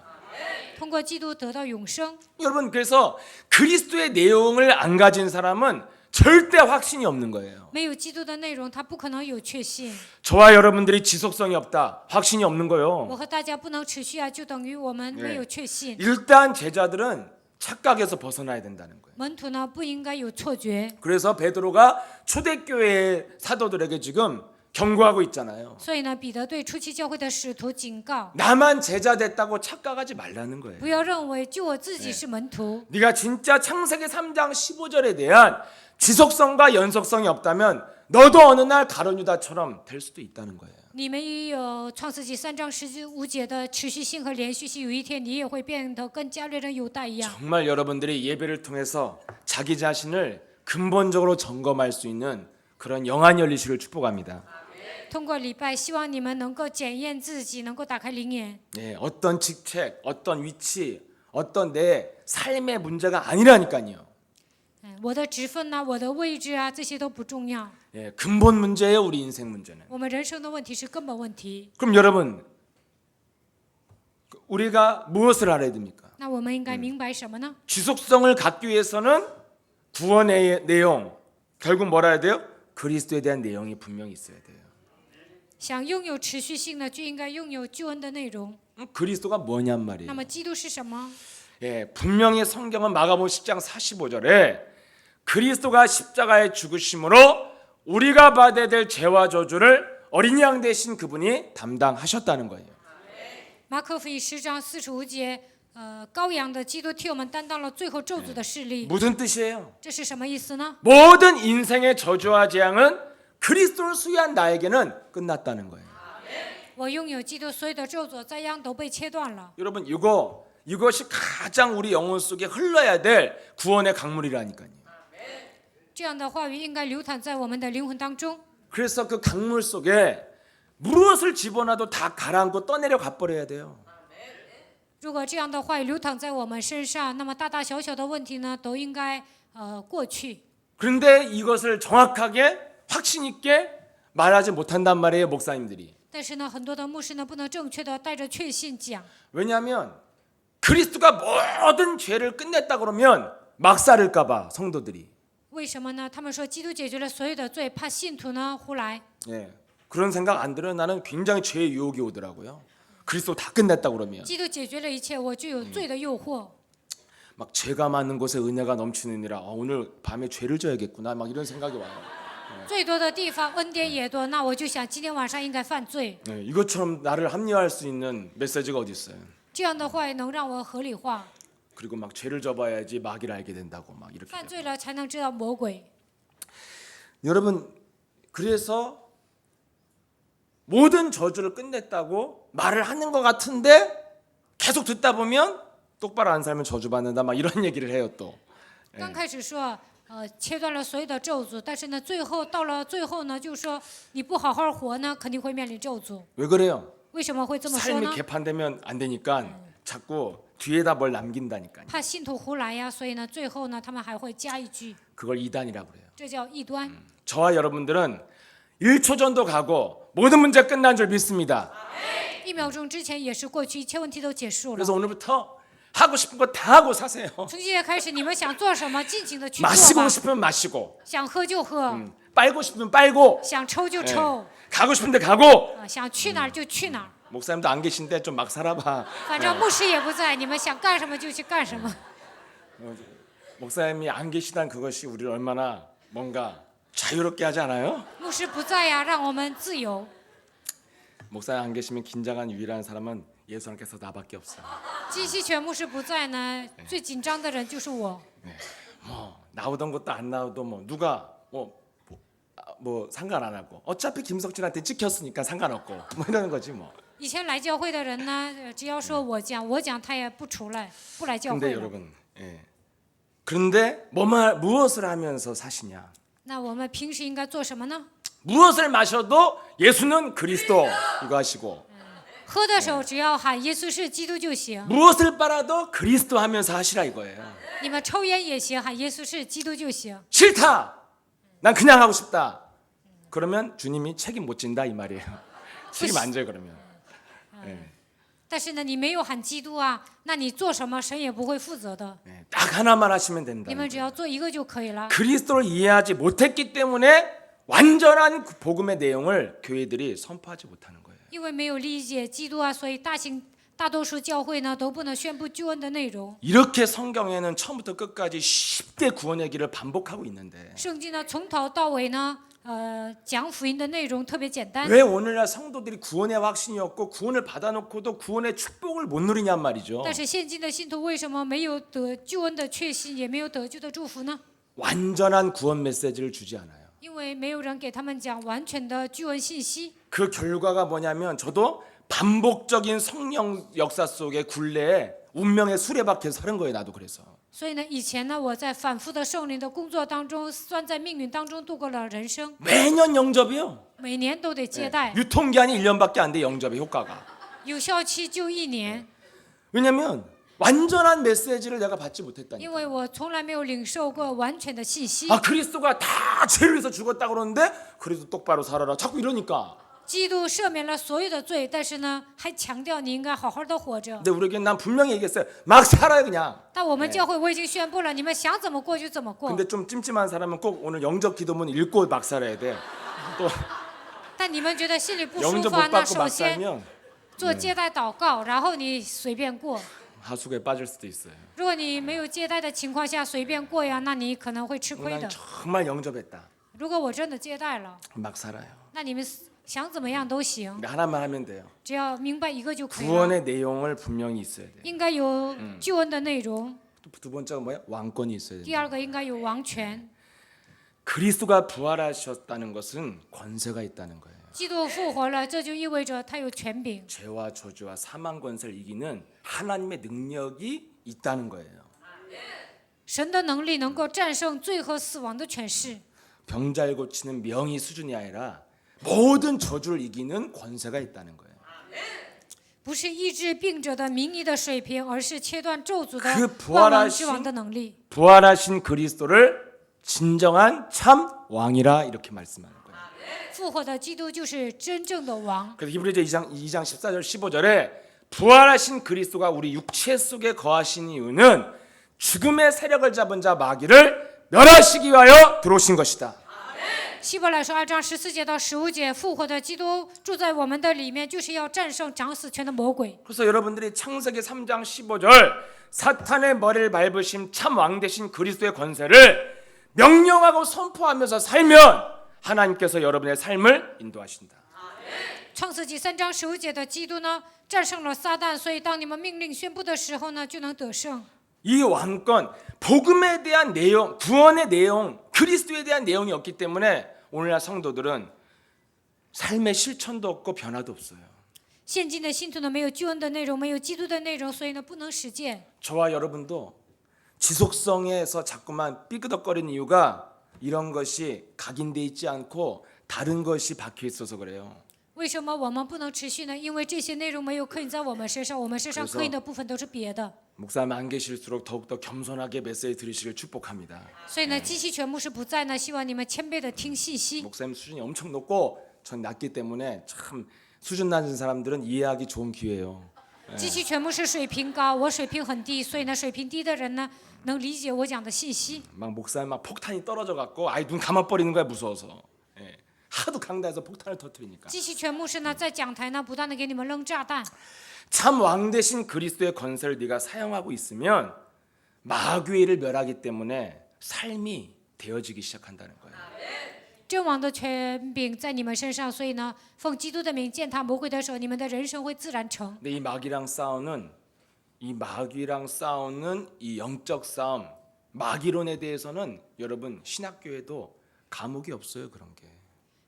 通过基督得到永生。 여러분 그래서 그리스도의 내용을 안 가진 사람은 절대 확신이 없는 거예요. 没有基督的内容，他不可能有确信。 저와 여러분들이 지속성이 없다. 확신이 없는 我 거요. 和大家不能持续啊，就等于我们没有确信。 일단 제자들은 착각에서 벗어나야 된다는 거예요. 门徒呢不应该有错觉， 그래서 베드로가 초대교회 사도들에게 지금 경고하고 있잖아요. 所以呢，彼得对初期教会的使徒警告， 나만 제자 됐다고 착각하지 말라는 거예요. 不要认为就我自己是门徒。 네가 진짜 창세기 3장 15절에 대한 지속성과 연속성이 없다면 너도 어느 날 가룟 유다처럼 될 수도 있다는 거예요. 你们也有创世纪3章15节的持续性和连续性，有一天你也会变得跟加略人犹大一样。 정말 여러분들이 예배를 통해서 자기 자신을 근본적으로 점검할 수 있는 그런 영안 열리시를 축복합니다. 通过礼拜，希望你们能够检验自己，能够打开灵眼。 네, 어떤 직책, 어떤 위치, 어떤 내 삶의 문제가 아니라니까요. 我的职分呢，我的位置啊，这些都不重要。 예, 근본 문제예요, 우리 인생 문제는. 我们人生的问题是根本问题。 그럼 여러분, 우리가 무엇을 알아야 됩니까? 那我们应该明白什么呢？ 지속성을 갖기 위해서는 구원의 내용, 결국 뭐라 해야 돼요? 그리스도에 대한 내용이 분명히 있어야 돼요. 想拥有持续性呢，就应该拥有救恩的内容。 그리스도가 뭐냔 那 말이에요. 么基督是什么？ 예, 분명히 성경은 마가복음 10장 45절에 그리스도가 십자가에 죽으심으로 우리가 받아야 될 죄와 저주를 어린 양 대신 그분이 담당하셨다는 거예요. 马可福音10章45节，羔羊的基督替我们担当了最后咒诅的势力。 무슨 뜻이에요? 这是什么意思呢？ 모든 인생의 저주와 재앙은 그리스도를 수여한 나에게는 끝났다는 거예요. 我拥有基督，所有的咒诅灾殃都被切断了。 여러분 이것이 가장 우리 영혼 속에 흘러야 될 구원의 강물이라니까요. 这样的话语应该流淌在我们的灵魂当中。 그래서 그 강물 속에 무엇을 집어넣어도 다 가라앉고 떠내려 가버려야 돼요. 如果这样的话语流淌在我们身上，那么大大小小的问题呢，都应该过去。 그런데 이것을 정확하게 확신 있게 말하지 못한단 말이에요, 목사님들이. 但是呢，很多的牧师呢，不能正确的带着确信讲， 왜냐하면 그리스도가 모든 죄를 끝냈다 그러면 막 살을까 봐 성도들이. 为什么呢？他们说基督解决了所有的罪，怕信徒呢胡来。 예, 그런 생각 안 들어요. 나는 굉장히 죄의 유혹이 오더라고요. 그리스도 다 끝냈다 그러면 基督解决了一切，我就有罪的诱惑。 막 죄가 많은 곳에 은혜가 넘치느니라. 오늘 밤에 죄를 져야겠구나. 막 이런 생각이 와요. 最多的地方恩典也多，那我就想今天晚上应该犯罪。 예, 이것처럼 나를 합리화할 수 있는 메시지가 어디 있어요? 这样的话也能让我合理化， 그리고 막 죄를 져봐야지 마귀를 알게 된다고 막 이렇게. 犯罪了才能知道魔鬼。 여러분 그래서 모든 저주를 끝냈다고 말을 하는 것 같은데 계속 듣다 보면 똑바로 안 살면 저주 받는다 막 이런 얘기를 해요 또. 刚开始说切断了所有的咒诅，但是呢，到了最后呢，就说你不好好活呢，肯定会面临咒诅。 왜 그래요? 为什么会这么说 삶이 呢？ 개판되면 안 되니까 자꾸 뒤에다 뭘 남긴다니까요. 怕信徒胡来呀，所以呢，最后呢，他们还会加一句， 그걸 이단이라고 그래요. 这叫异端。 저와 여러분들은 1초 전도 가고 모든 문제 끝난 줄 믿습니다. 1秒钟之前也是过去，一切问题都结束了。 그래서 오늘부터 하고 싶은 거 다 하고 사세요. 从今天开始，你们想做什么，尽情的去做 마시고 吧。 싶으면 마시고 想喝就喝， 빨고 싶으면 빨고 想抽就 예. 抽， 가고 싶은데 가고 想去哪儿就去哪儿。 목사님도 안 계신데 좀 막 살아봐. 反正牧师也不在，你们想干什么就去干什么。 목사님이 안 계시단 그것이 우리를 얼마나 뭔가 자유롭게 하지 않아요? 牧师不在呀，让我们自由。 목사님 안 계시면 긴장한 유일한 사람은 예수님께서 나밖에 없어요. 金希全牧师不在呢，最紧张的人就是我。 뭐 나오던 것도 안 나오도 뭐 누가 뭐 상관 안 하고 어차피 김석진한테 찍혔으니까 상관없고 뭐 이러는 거지 뭐. 以前来教会的人呢，只要说我讲他也不出来，不来教 근데 会了。 여러분, 예. 그런데 무엇을 하면서 사시냐? 那我们平时应该做什么呢？ 무엇을 마셔도 예수는 그리스도 이거 하시고 喝的时候只要喊耶稣是基督就行。 무엇을 빨아도 그리스도 하면서 하시라 이거예요. 你们抽烟也行，喊耶稣是基督就行。 싫다. 난 그냥 하고 싶다. 그러면 주님이 책임 못 진다 이 말이에요. 책임 안 져요 그러면. 예. 但是呢，你没有喊基督啊，那你做什么神也不会负责的。 예. 딱 하나만 하시면 된다. 你们只要做一个就可以了。 그리스도를 이해하지 못했기 때문에 완전한 그 복음의 내용을 교회들이 선포하지 못하는 거예요. 因为没有理解基督啊，所以大多数教会呢都不能宣布救恩的内容。 이렇게 성경에는 처음부터 끝까지 10대 구원의 길을 반복하고 있는데 圣经呢从头到尾呢，讲福音的内容特别简单。 왜 오늘날 성도들이 구원의 확신이 없고 구원을 받아놓고도 구원의 축복을 못 누리냔 말이죠. 但是现今的信徒为什么没有得救恩的确信，也没有得救的祝福呢？ 완전한 구원 메시지를 주지 않아요. 因为没有人给他们讲完全的救恩信息。 그 결과가 뭐냐면 저도 반복적인 성령 역사 속의 굴레에 운명의 수레바퀴에 사는 거예요. 나도 그래서. 所以呢，以前呢，我在反复的圣灵的工作当中，算在命运当中度过了人生， 매년 영접이요. 每年都得接待， 유통기한이 1년밖에 안 돼. 영접의 효과가. 有效期就1年。 왜냐면 완전한 메시지를 내가 받지 못했다니까. 因为我从来没有领受过完全的信息。 아 그리스도가 다 죄를 위해서 죽었다 그러는데 그래도 똑바로 살아라. 자꾸 이러니까. 基督赦免了所有的罪，但是呢，还强调你应该好好的活着。 근데 우리에게 난 분명히 얘기했어요. 막 살아요 그냥. 但我们教会我已经宣布了，你们想怎么过就怎么过。 근데 좀 찜찜한 사람은 꼭 오늘 영접 기도문 읽고 막 살아야 돼. 또 但你们觉得心里不舒 영접 服啊， 못 那 받고 首 막 先 살면 做接待祷告，然后你随便过。 하수구에 빠질 수도 있어요. 如果你没有接待的情况下随便过呀，那你可能会吃亏 난 的。 정말 영접했다. 如果我真的接待了， 막 살아요. 那你们想怎么样都行， 근데 하나만 하면 돼요. 只要明白一个就可以了。 구원의 내용을 분명히 있어야 돼. 应该有救恩的内容， 두 번째가 뭐야? 왕권이 있어야 第 돼. 二个应该有王权。 그리스도가 부활하셨다는 것은 권세가 있다는 거예요. 基督复活了，这就意味着他有权柄， 죄와 저주와 사망 권세를 이기는 하나님의 능력이 있다는 거예요. 神的能力能够战胜罪和死亡的权势， 병잘 고치는 명의 수준이 아니라 모든 저주를 이기는 권세가 있다는 거예요. 不是医治病者的名义的水平，而是切断咒诅 그 的万王之 부활하신 王的能力。 부활하신 그리스도를 진정한 참 왕이라 이렇게 말씀하는 거예요. 复活的基督就是真正的王。 그래서 히브리서 2장 14절 15절에 부활하신 그리스도가 우리 육체 속에 거하신 이유는 죽음의 세력을 잡은 자 마귀를 멸하시기 위하여 들어오신 것이다. 希伯来书2章14节到15节，复活的基督住在我们的里面，就是要战胜掌死权的魔鬼。 그래서 여러분들이 창세기 3장 15절 사탄의 머리를 밟으신 참 왕 되신 그리스도의 권세를 명령하고 선포하면서 살면 하나님께서 여러분의 삶을 인도하신다. 创世纪3章15节的基督呢，战胜了撒旦，所以当你们命令宣布的时候呢，就能得胜。 이 왕권, 복음에 대한 내용, 구원의 내용, 그리스도에 대한 내용이 없기 때문에 오늘날 성도들은 삶의 실천도 없고 변화도 없어요. 现今的信徒呢，没有救恩的内容，没有基督的内容，所以呢，不能实践。 저와 여러분도 지속성에서 자꾸만 삐그덕거리는 이유가 이런 것이 각인돼 있지 않고 다른 것이 박혀 있어서 그래요. 为什么我们不能持续呢？因为这些内容没有刻印在我们身上，我们身上刻印的部分都是别的。 목사님 안 계실수록 더욱더 겸손하게 메시지 들으시길 축복합니다. 所以呢，基西全牧师不在呢，希望你们谦卑的听信息。 목사님 수준이 엄청 높고 전 낮기 때문에 참 수준 낮은 사람들은 이해하기 좋은 기회예요. 基西全牧师水平高，我水平很低，所以呢，水平低的人呢，能理解我讲的信息。 막 목사님 막 폭탄이 떨어져 갖고 아이 눈 감아 버리는 거야 무서워서. 예. 하도 강다해서 폭탄을 터뜨리니까. 基西全牧师呢，在讲台呢，不断的给你们扔炸弹。 참 왕 대신 그리스도의 권세를 네가 사용하고 있으면 마귀의 일을 멸하기 때문에 삶이 되어지기 시작한다는 거예요. 真王的权柄在你们身上，所以呢，奉基督的名践踏魔鬼的手，你们的人生会自然成。 근데 이 마귀랑 싸우는 이 영적 싸움, 마귀론에 대해서는 여러분 신학교에도 과목이 없어요 그런 게.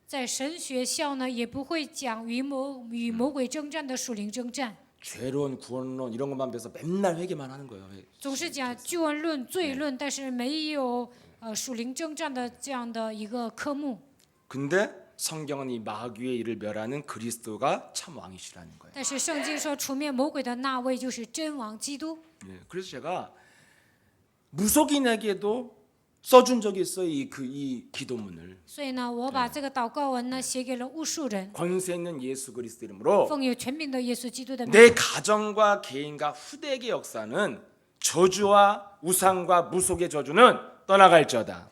在神学校呢，也不会讲与魔鬼征战的属灵征战， 죄론, 구원론 이런 것만 배워서 맨날 회개만 하는 거예요. 总是讲救恩论、罪论，但是没有属灵征战的这样的一个科目。 근데 성경은 이 마귀의 일을 멸하는 그리스도가 참 왕이시라는 거예요. 但是圣经说，除灭魔鬼的那位就是真王基督。 예, 그래서 제가 무속인에게도 써준 적이 있어요. 이 기도문을. 所以呢，我把这个祷告文呢写给了无数人， 권세 있는 예수 그리스도 이름으로 奉有权柄的耶稣基督的名。 내 가정과 개인과 후대의 역사는 저주와 우상과 무속의 저주는 떠나갈지어다.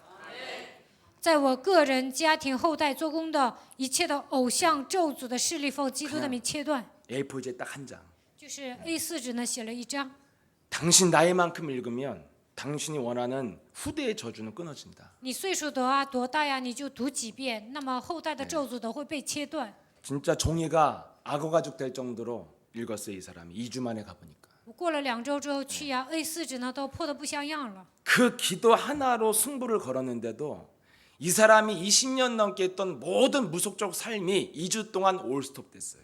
在我个人、家庭、后代做工的一切的偶像咒诅的势力，奉基督的名切断。 A4지에 딱 한 장. 就是 A4 纸呢写了一张， 당신 나이만큼 읽으면 당신이 원하는 후대의 저주는 끊어진다. 你岁数多大呀，你就读几遍，那么后代的咒诅都会被切断。 진짜 종이가 악어 가죽 될 정도로 읽었어요 이 사람이 2주 만에 가보니까. 我过了2周之后去呀，A4 纸呢都破得不像样了。 그 기도 하나로 승부를 걸었는데도 이 사람이 20년 넘게 했던 모든 무속적 삶이 2주 동안 올스톱 됐어요.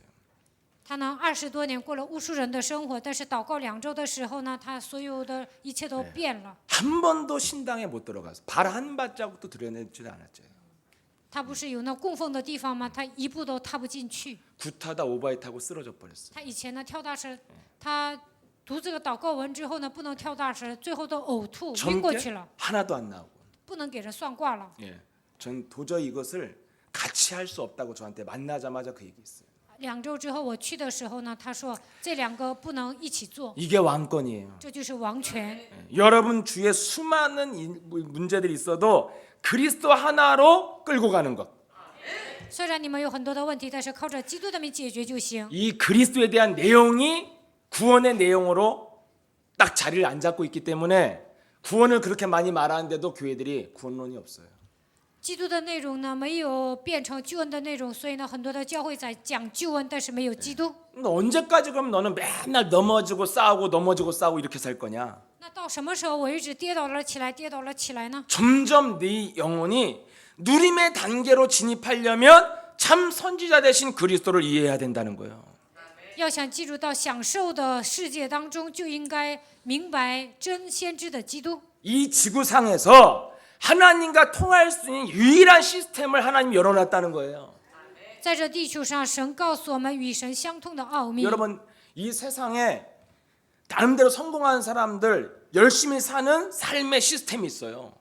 他呢20多年过了巫术人的生活，但是祷告2周的时候呢，他所有的一切都变了。 한 번도 신당에 못 들어가서 발 한 발자국도 들여내지도 않았죠. 他不是有那供奉的地方吗？他一步都踏不进去。 굿하다 오바이 타고 쓰러져 버렸어요. 他以前呢跳大神，他读这个祷告文之后呢，不能跳大神，最后都呕吐晕过去 점괘 了， 하나도 안 나오고. 不能给人算卦了。 예, 전 도저히 이것을 같이 할 수 없다고 저한테 만나자마자 그 얘기했어요. 2周之后我去的时候呢，他说这2个不能一起做， 이게 왕권이에요. 这就是王权。 예, 여러분 주위에 수많은 문제들이 있어도 그리스도 하나로 끌고 가는 것. 虽然你们有很多的问题，但是靠着基督的名解决就行。 이 그리스도에 대한 내용이 구원의 내용으로 딱 자리를 안 잡고 있기 때문에 구원을 그렇게 많이 말하는데도 교회들이 구원론이 없어요. 基督的内容呢没有变成救恩的内容，所以呢很多的教会在讲救恩，但是没有基督。 근데 언제까지 그럼 너는 맨날 넘어지고 싸우고 이렇게 살 거냐? 那到什么时候我一直跌倒了起来，跌倒了起来呢？ 점점 네 영혼이 누림의 단계로 진입하려면 참 선지자 되신 그리스도를 이해해야 된다는 거예요. 要想进入到享受的世界当中，就应该明白真先知的基督。 이 지구상에서 하나님과 통할 수 있는 유일한 시스템을 하나님이 열어놨다는 거예요. 在这地球上，神告诉我们与神相通的奥秘。 여러분 이 세상에 나름대로 성공한 사람들 열심히 사는 삶의 시스템이 있어요.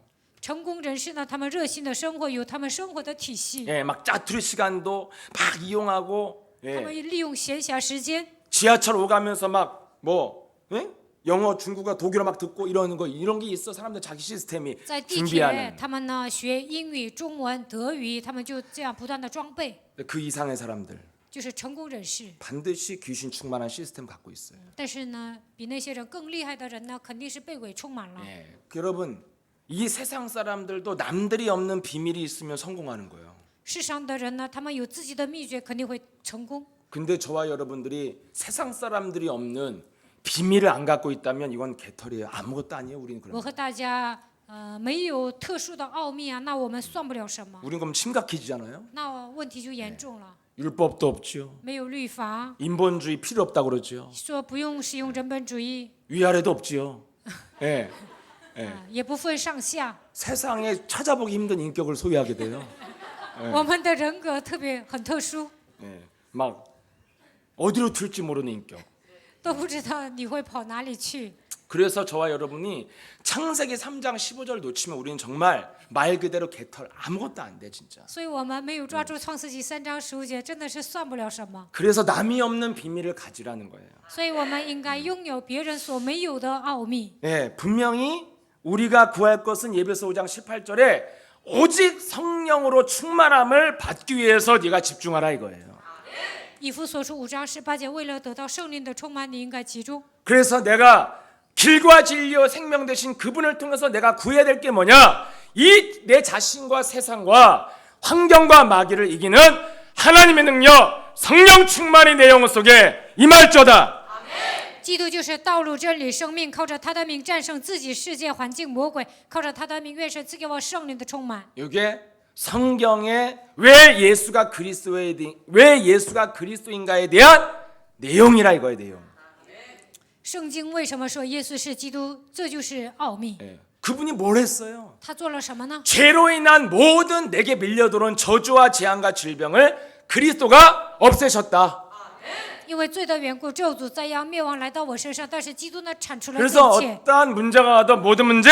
成功人士呢，他们热心的生活有他们生活的体系， 예, 막 짜투리 시간도 막 이용하고 他 예, 们利用闲暇时间， 지하철 오가면서 막뭐 예? 영어, 중국어, 독일어 막 듣고 이런 게 있어. 사람들 자기 시스템이 在地铁 준비하는 他们呢学英语、中文、德语，他们就这样不断的装备， 그 이상의 사람들 就是成功人士。 반드시 귀신 충만한 시스템 갖고 있어요. 但是呢，比那些人更厉害的人呢，肯定是被鬼充满了。 예, 여러분 이 세상 사람들도 남들이 없는 비밀이 있으면 성공하는 거예요. 世上的人呢，他们有自己的秘诀，肯定会成功。 근데 저와 여러분들이 세상 사람들이 없는 비밀을 안 갖고 있다면 이건 개털이에요. 아무것도 아니에요. 우리는 我 그런. 和大家没有特殊的奥秘啊，那我们算不了什么， 우린 그럼 심각해지잖아요. 那问题就严重了。 율법도 없죠. 没有律法， 인본주의 필요 없다고 그러죠. 说不用使用人本主义， 위아래도 없지요. 예. 也不分上下。 세상에 찾아보기 힘든 인격을 소유하게 돼요. 我们的人格特别很特殊， 예. 막 어디로 튈지 모르는 인격. 都不知道你会跑哪里去。 그래서 저와 여러분이 창세기 3장 15절 놓치면 우리는 정말 말 그대로 개털 아무것도 안 돼 진짜. 所以我们没有抓住创世纪3章15节，真的是算不了什么。 그래서 남이 없는 비밀을 가지라는 거예요. 所以我们应该拥有别人所没有的奥秘。 예, 분명히 우리가 구할 것은 예배서 5장 18절에 오직 성령으로 충만함을 받기 위해서 네가 집중하라 이거예요. 以弗所书5章18节，为了得到圣灵的充满，你应该集中。 그래서 내가 길과 진리와 생명 되신 그분을 통해서 내가 구해야 될 게 뭐냐? 이 내 자신과 세상과 환경과 마귀를 이기는 하나님의 능력, 성령 충만이 내 영혼 속에 임할저다. 基督就是道路、真理、生命，靠着他的名战胜自己、世界、环境、魔鬼，靠着他的名，愿神赐给我圣灵的充满。 이게 성경에 왜 예수가 그리스도인가에 대한 내용이라 이거예요, 내용. 圣经为什么说耶稣是基督？这就是奥秘。 예. 그분이 뭘 했어요? 他做了什么呢？ 죄로 인한 모든 내게 밀려들어온 저주와 재앙과 질병을 그리스도가 없애셨다. 因为罪的缘故，咒诅、灾殃、灭亡来到我身上，但是基督呢，铲除了这 그래서 一切。 어떠한 문제가 와도 모든 문제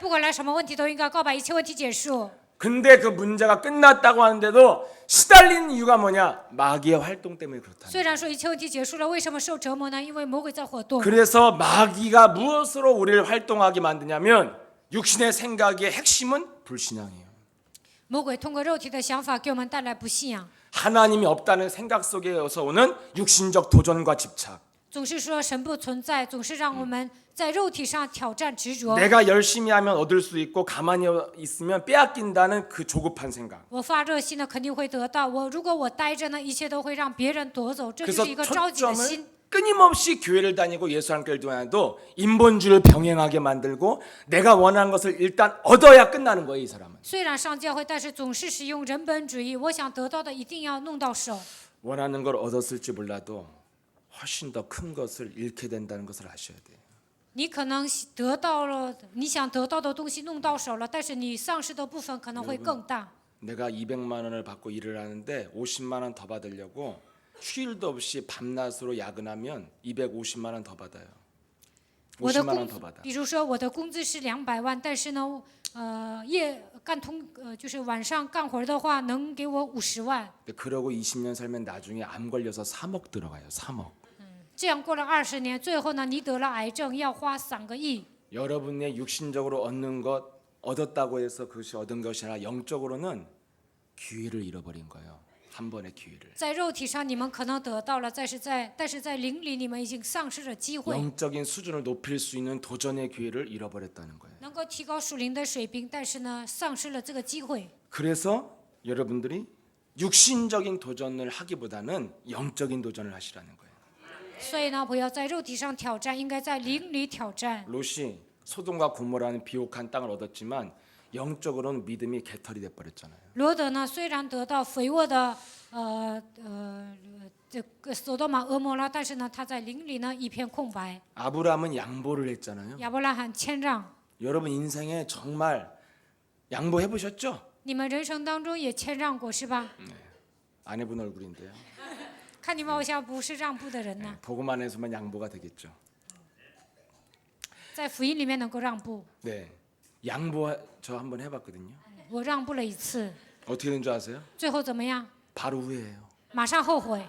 不管来什么问题，都应该告把一切问题结束。 근데 그 문제가 끝났다고 하는데도 시달리는 이유가 뭐냐? 마귀의 활동 때문에 그렇다. 虽然说一切问题结束了，为什么受折磨呢？因为魔鬼在活动。 그래서 마귀가 무엇으로 우리를 활동하게 만드냐면 육신의 생각의 핵심은 불신앙이에요. 魔鬼通过肉体的想法给我们带来不信仰， 하나님이 없다는 생각 속에서 오는 육신적 도전과 집착. 总是说神不存在，总是让我们在肉体上挑战执着。 내가 열심히 하면 얻을 수 있고 가만히 있으면 빼앗긴다는 그 조급한 생각. 我发热心呢，肯定会得到。如果我待着呢，一切都会让别人夺走，这就是一个着急的心。 끊임없이 교회를 다니고 예수 함께를 다녀도 인본주의를 병행하게 만들고 내가 원하는 것을 일단 얻어야 끝나는 거예요, 이 사람은. 虽然上教会，但是总是使用人本主义，我想得到的一定要弄到手。 원하는 걸 얻었을지 몰라도 훨씬 더 큰 것을 잃게 된다는 것을 아셔야 돼요. 你可能得到了你想得到的东西弄到手了，但是你丧失的部分可能会更大。 내가 200만 원을 받고 일을 하는데 50만 원 더 받으려고 휴일도 없이 밤낮으로 야근하면 250만 원 더 받아요. 我的 50만 工 원 더 받아. 比如说我的工资是200万，但是呢，就是晚上干活的话，能给我50万。 근데 그러고 20년 살면 나중에 암 걸려서 3억 들어가요. 3억. 这样过了20年，最后呢，你得了癌症，要花3个亿。 여러분의 육신적으로 얻는 것 얻었다고 해서 그것이 얻은 것이 아니라 영적으로는 기회를 잃어버린 거예요. 한 번의 기회를. 在肉体上你们可能得到了，但是在灵里你们已经丧失了机会， 영적인 수준을 높일 수 있는 도전의 기회를 잃어버렸다는 거예요. 能够提高属灵的水平，但是呢，丧失了这个机会。 그래서 여러분들이 육신적인 도전을 하기보다는 영적인 도전을 하시라는 거예요. 所以呢，不要在肉体上挑战，应该在灵里挑战。 롯이 소돔과 고모라는 비옥한 땅을 얻었지만 영적으로는 믿음이 개털이 돼버렸잖아요. 罗德呢，虽然得到肥沃的这个索多玛、俄摩拉，但是呢，他在灵里呢一片空白。 아브라함은 양보를 했잖아요. 亚伯拉罕谦让， 여러분 인생에 정말 양보해 보셨죠? 你们人生当中也谦让过是吧？ 안 해본 얼굴인데요. 看你们好像不是让步的人呢， 보고만 해서만 양보가 되겠죠. 在福音里面能够让步。 네, 양보 저 한번 해봤거든요. 我让步了一次， 어떻게 된 줄 아세요? 最后怎么样？ 바로 후회해요. 马上后悔，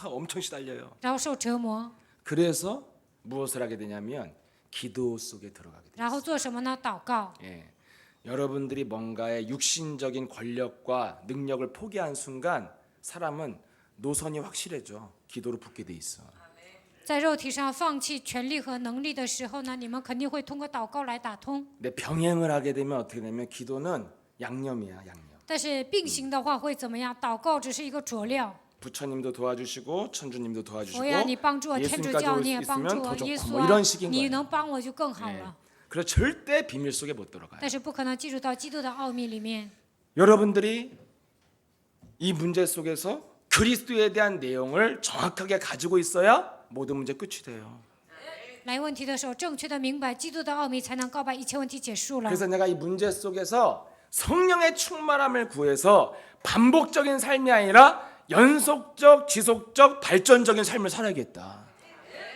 엄청 시달려요. 然后受折磨， 그래서 무엇을 하게 되냐면 기도 속에 들어가게 돼요. 然后做什么呢？祷告。 예, 여러분들이 뭔가의 육신적인 권력과 능력을 포기한 순간 사람은 노선이 확실해져. 기도로 붙게 돼 있어. 在肉体上放弃权力和能力的时候呢，你们肯定会通过祷告来打通。 근데 병행을 하게 되면 어떻게 되냐면 기도는 양념이야, 양념. 但是并行的话会怎么样？祷告只是一个佐料。 부처님도 도와주시고 천주님도 도와주시고 我要你帮助我，天主 예수님까지 教 올 你 수 也帮助 있으면 我， 더 耶 좋고 稣 뭐 啊 이런 식인 ，你 거예요. 能帮我就更好 예. 了。 그래서 절대 비밀 속에 못 들어가요. 但是不可能进入到基督的奥秘里面。 여러분들이 이 문제 속에서 그리스도에 대한 내용을 정확하게 가지고 있어야 모든 문제 끝이 돼요. 来问题的时候，正确的明白基督的奥秘，才能告白一切问题结束了。 그래서 내가 이 문제 속에서 성령의 충만함을 구해서 반복적인 삶이 아니라 연속적, 지속적, 발전적인 삶을 살아야겠다.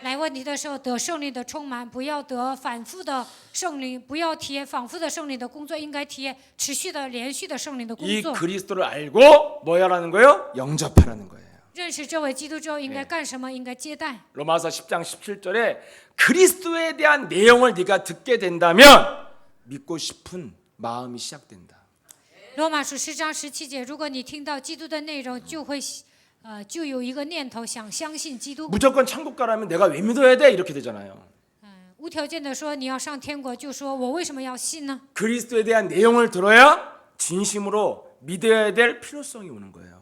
来问题的时候，得圣灵的充满，不要得反复的圣灵，不要体验反复的圣灵的工作，应该体验持续的、连续的圣灵的工 이 作。 그리스도를 알고 뭐 하라는 거예요? 영접하라는 거예요. 认识这位基督之后，应该干什么？应该接待。 로마서 10장 17절에 그리스도에 대한 내용을 네가 듣게 된다면 믿고 싶은 마음이 시작된다. 罗马书10章17节，如果你听到基督的内容，就有一个念头想相信基督。 무조건 천국 가라면 내가 왜 믿어야 돼? 이렇게 되잖아요. 无条件的说你要上天国，就说我为什么要信呢？ 그리스도에 대한 내용을 들어야 진심으로 믿어야 될 필요성이 오는 거예요.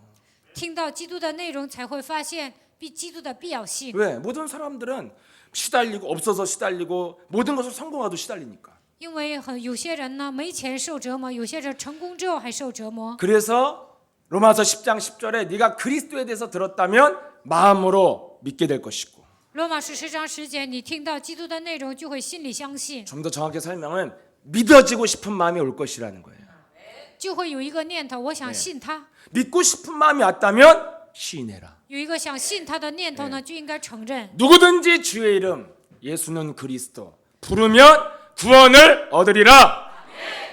听到基督的内容，才会发现基督的必要性。 왜? 모든 사람들은 시달리고 없어서 시달리고 모든 것을 성공하도 시달리니까. 因为有些人呢没钱受折磨，有些人成功之后还受折磨。 그래서 로마서 10장 10절에 네가 그리스도에 대해서 들었다면 마음으로 믿게 될 것이고. 罗马书10章10节，你听到基督的内容，就会心里相信， 좀 더 정확히 설명은 믿어지고 싶은 마음이 올 것이라는 거예요. 就会有一个念头，我想信他。 믿고 싶은 마음이 왔다면 시인해라. 有一个想信他的念头呢，就应该承认。 누구든지 주의 이름 예수는 그리스도 부르면 구원을 얻으리라.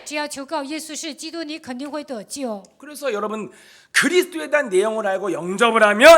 只要求告耶稣是基督，你肯定会得救。 그래서 여러분 그리스도에 대한 내용을 알고 영접을 하면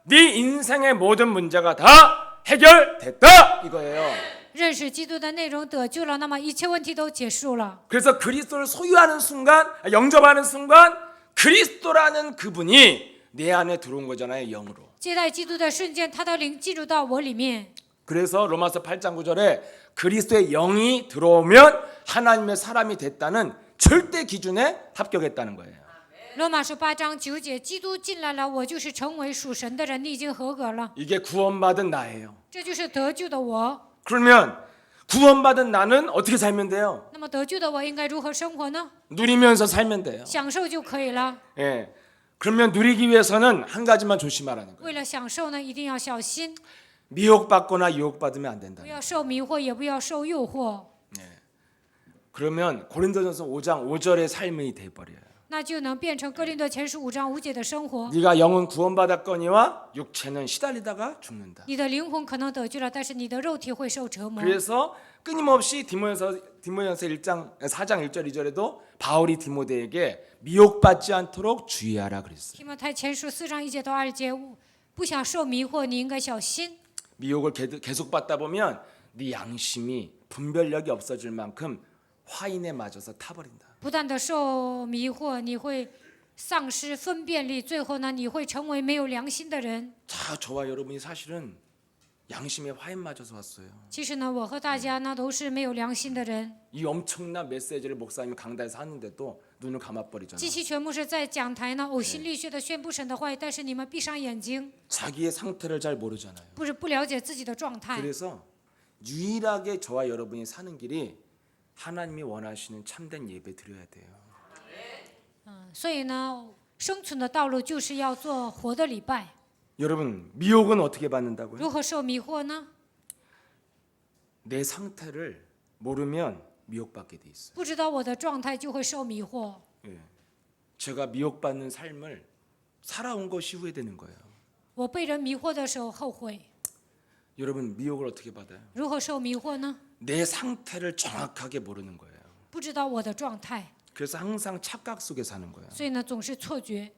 네 인생의 모든 문제가 다 해결됐다 이거예요. 认识基督的内容得救了，那么一切问题都结束了。 그래서 그리스도를 소유하는 순간 영접하는 순간 그리스도라는 그분이 내 안에 들어온 거잖아요. 영으로. 接待基督的瞬间，他的灵进入到我里面。 그래서 로마서 8장 9절에 그리스도의 영이 들어오면 하나님의 사람이 됐다는 절대 기준에 합격했다는 거예요. 罗马书8章9节，基督进来了，我就是成为属神的人，你已经合格了。 이게 구원받은 나예요. 这就是得救的我。 그러면 구원받은 나는 어떻게 살면 돼요? 那么得救的我应该如何生活呢？ 누리면서 살면 돼요. 享受就可以了。 예. 그러면 누리기 위해서는 한 가지만 조심하라는 거예요. 为了享受呢，一定要小心， 미혹받거나 유혹받으면 안 된다. 不要受迷惑，也不要受诱惑。 그러면 고린도전서 5장 5절의 삶이 돼 버려요. 那就能变成哥林多前书5章5节的生活。 네가 영은 구원받았거니와 육체는 시달리다가 죽는다. 你的灵魂可能得救了，但是你的肉体会受折磨。 그래서 끊임없이 디모데전서 1장 4장 1절 2절에도 바울이 디모데에게 미혹받지 않도록 주의하라 그랬어요. 提摩太前书4章1节到2节，不想受迷惑，你应该小心。 미혹을 계속 받다 보면 네 양심이 분별력이 없어질 만큼 화인에 맞아서 타버린다. 不断的受迷惑，你会丧失分辨力，最后呢，你会成为没有良心的人。 자, 저와 여러분이 사실은 양심에 화인 맞아서 왔어요. 其实呢，我和大家呢都是没有良心的人。 이 엄청난 메시지를 목사님이 강단에서 하는데도 눈을 감아버리잖아요. 基期全部是在讲台呢，呕心沥血的宣布神的话语，但是你们闭上眼睛， 자기의 상태를 잘 모르잖아요. 不了解自己的状态。 그래서 유일하게 저와 여러분이 사는 길이 하나님이 원하시는 참된 예배 드려야 돼요. 所以呢，生存的道路就是要做活的礼拜。 여러분, 미혹은 어떻게 받는다고요? 如何受迷惑呢？ 내 상태를 모르면 미혹받게 돼 있어요. 不知道我的状态就会受迷惑。 예. 제가 미혹받는 삶을 살아온 것이 후회되는 거예요. 我被人迷惑的时候后悔。 여러분, 미혹을 어떻게 받아요? 如何受迷惑呢？ 내 상태를 정확하게 모르는 거예요. 不知道我的状态， 그래서 항상 착각 속에 사는 거예요. 所以呢总是错觉。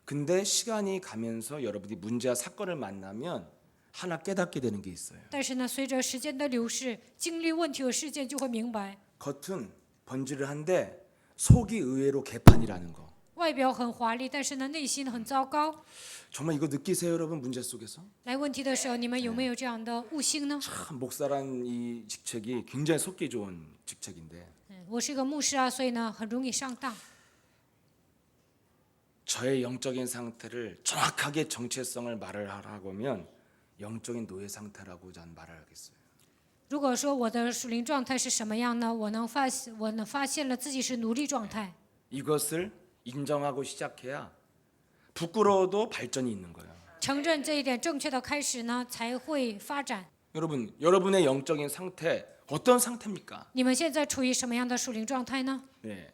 근데 시간이 가면서 여러분이 문제와 사건을 만나면 하나 깨닫게 되는 게 있어요. 但是呢，随着时间的流逝，经历问题和事件，就会明白， 겉은 번지르한데 속이 의외로 개판이라는 거. 外表很华丽，但是呢内心很糟糕。 정말 이거 느끼세요, 여러분? 문제 속에서? 来问题的时候，你们有没有这样的悟性呢？ 참 목사란 이 직책이 굉장히 속기 좋은 직책인데 我是个牧师啊，所以呢很容易上当。 저의 영적인 상태를 정확하게 정체성을 말을 하라고 하면 영적인 노예 상태라고 저는 말을 하겠어요. 如果说我的属灵状态是什么样呢？我发现了自己是奴隶状态。 이것을 인정하고 시작해야 부끄러워도 발전이 있는 거예요. 承认这一点正确的开始呢，才会发展。 여러분, 여러분의 영적인 상태 어떤 상태입니까? 你们现在处于什么样的属灵状态呢？ 네.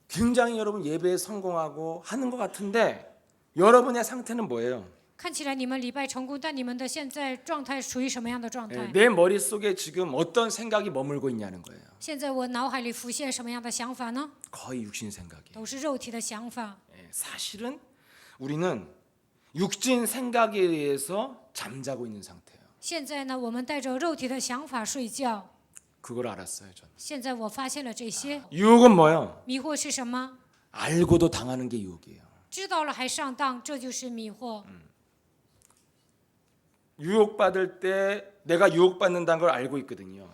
굉장히 여러분 예배에 성공하고 하는 것 같은데 여러분의 상태는 뭐예요? 看起来你们礼拜成功，但你们的现在状态属于什么样的状态？ 내 머릿속에 지금 어떤 생각이 머물고 있냐는 거예요. 现在我脑海里浮现什么样的想法呢？ 거의 육신 생각이에요. 都是肉体的想法。 사실은 우리는 육신 생각에 의해서 잠자고 있는 상태예요. 现在呢，我们带着肉体的想法睡觉。 그걸 알았어요, 저는. 现在我发现了这些。 유혹은 뭐예요? 迷惑是什么？ 알고도 당하는 게 유혹이에요. 知道了还上当，这就是迷惑。 유혹받을 때 내가 유혹받는다는 걸 알고 있거든요.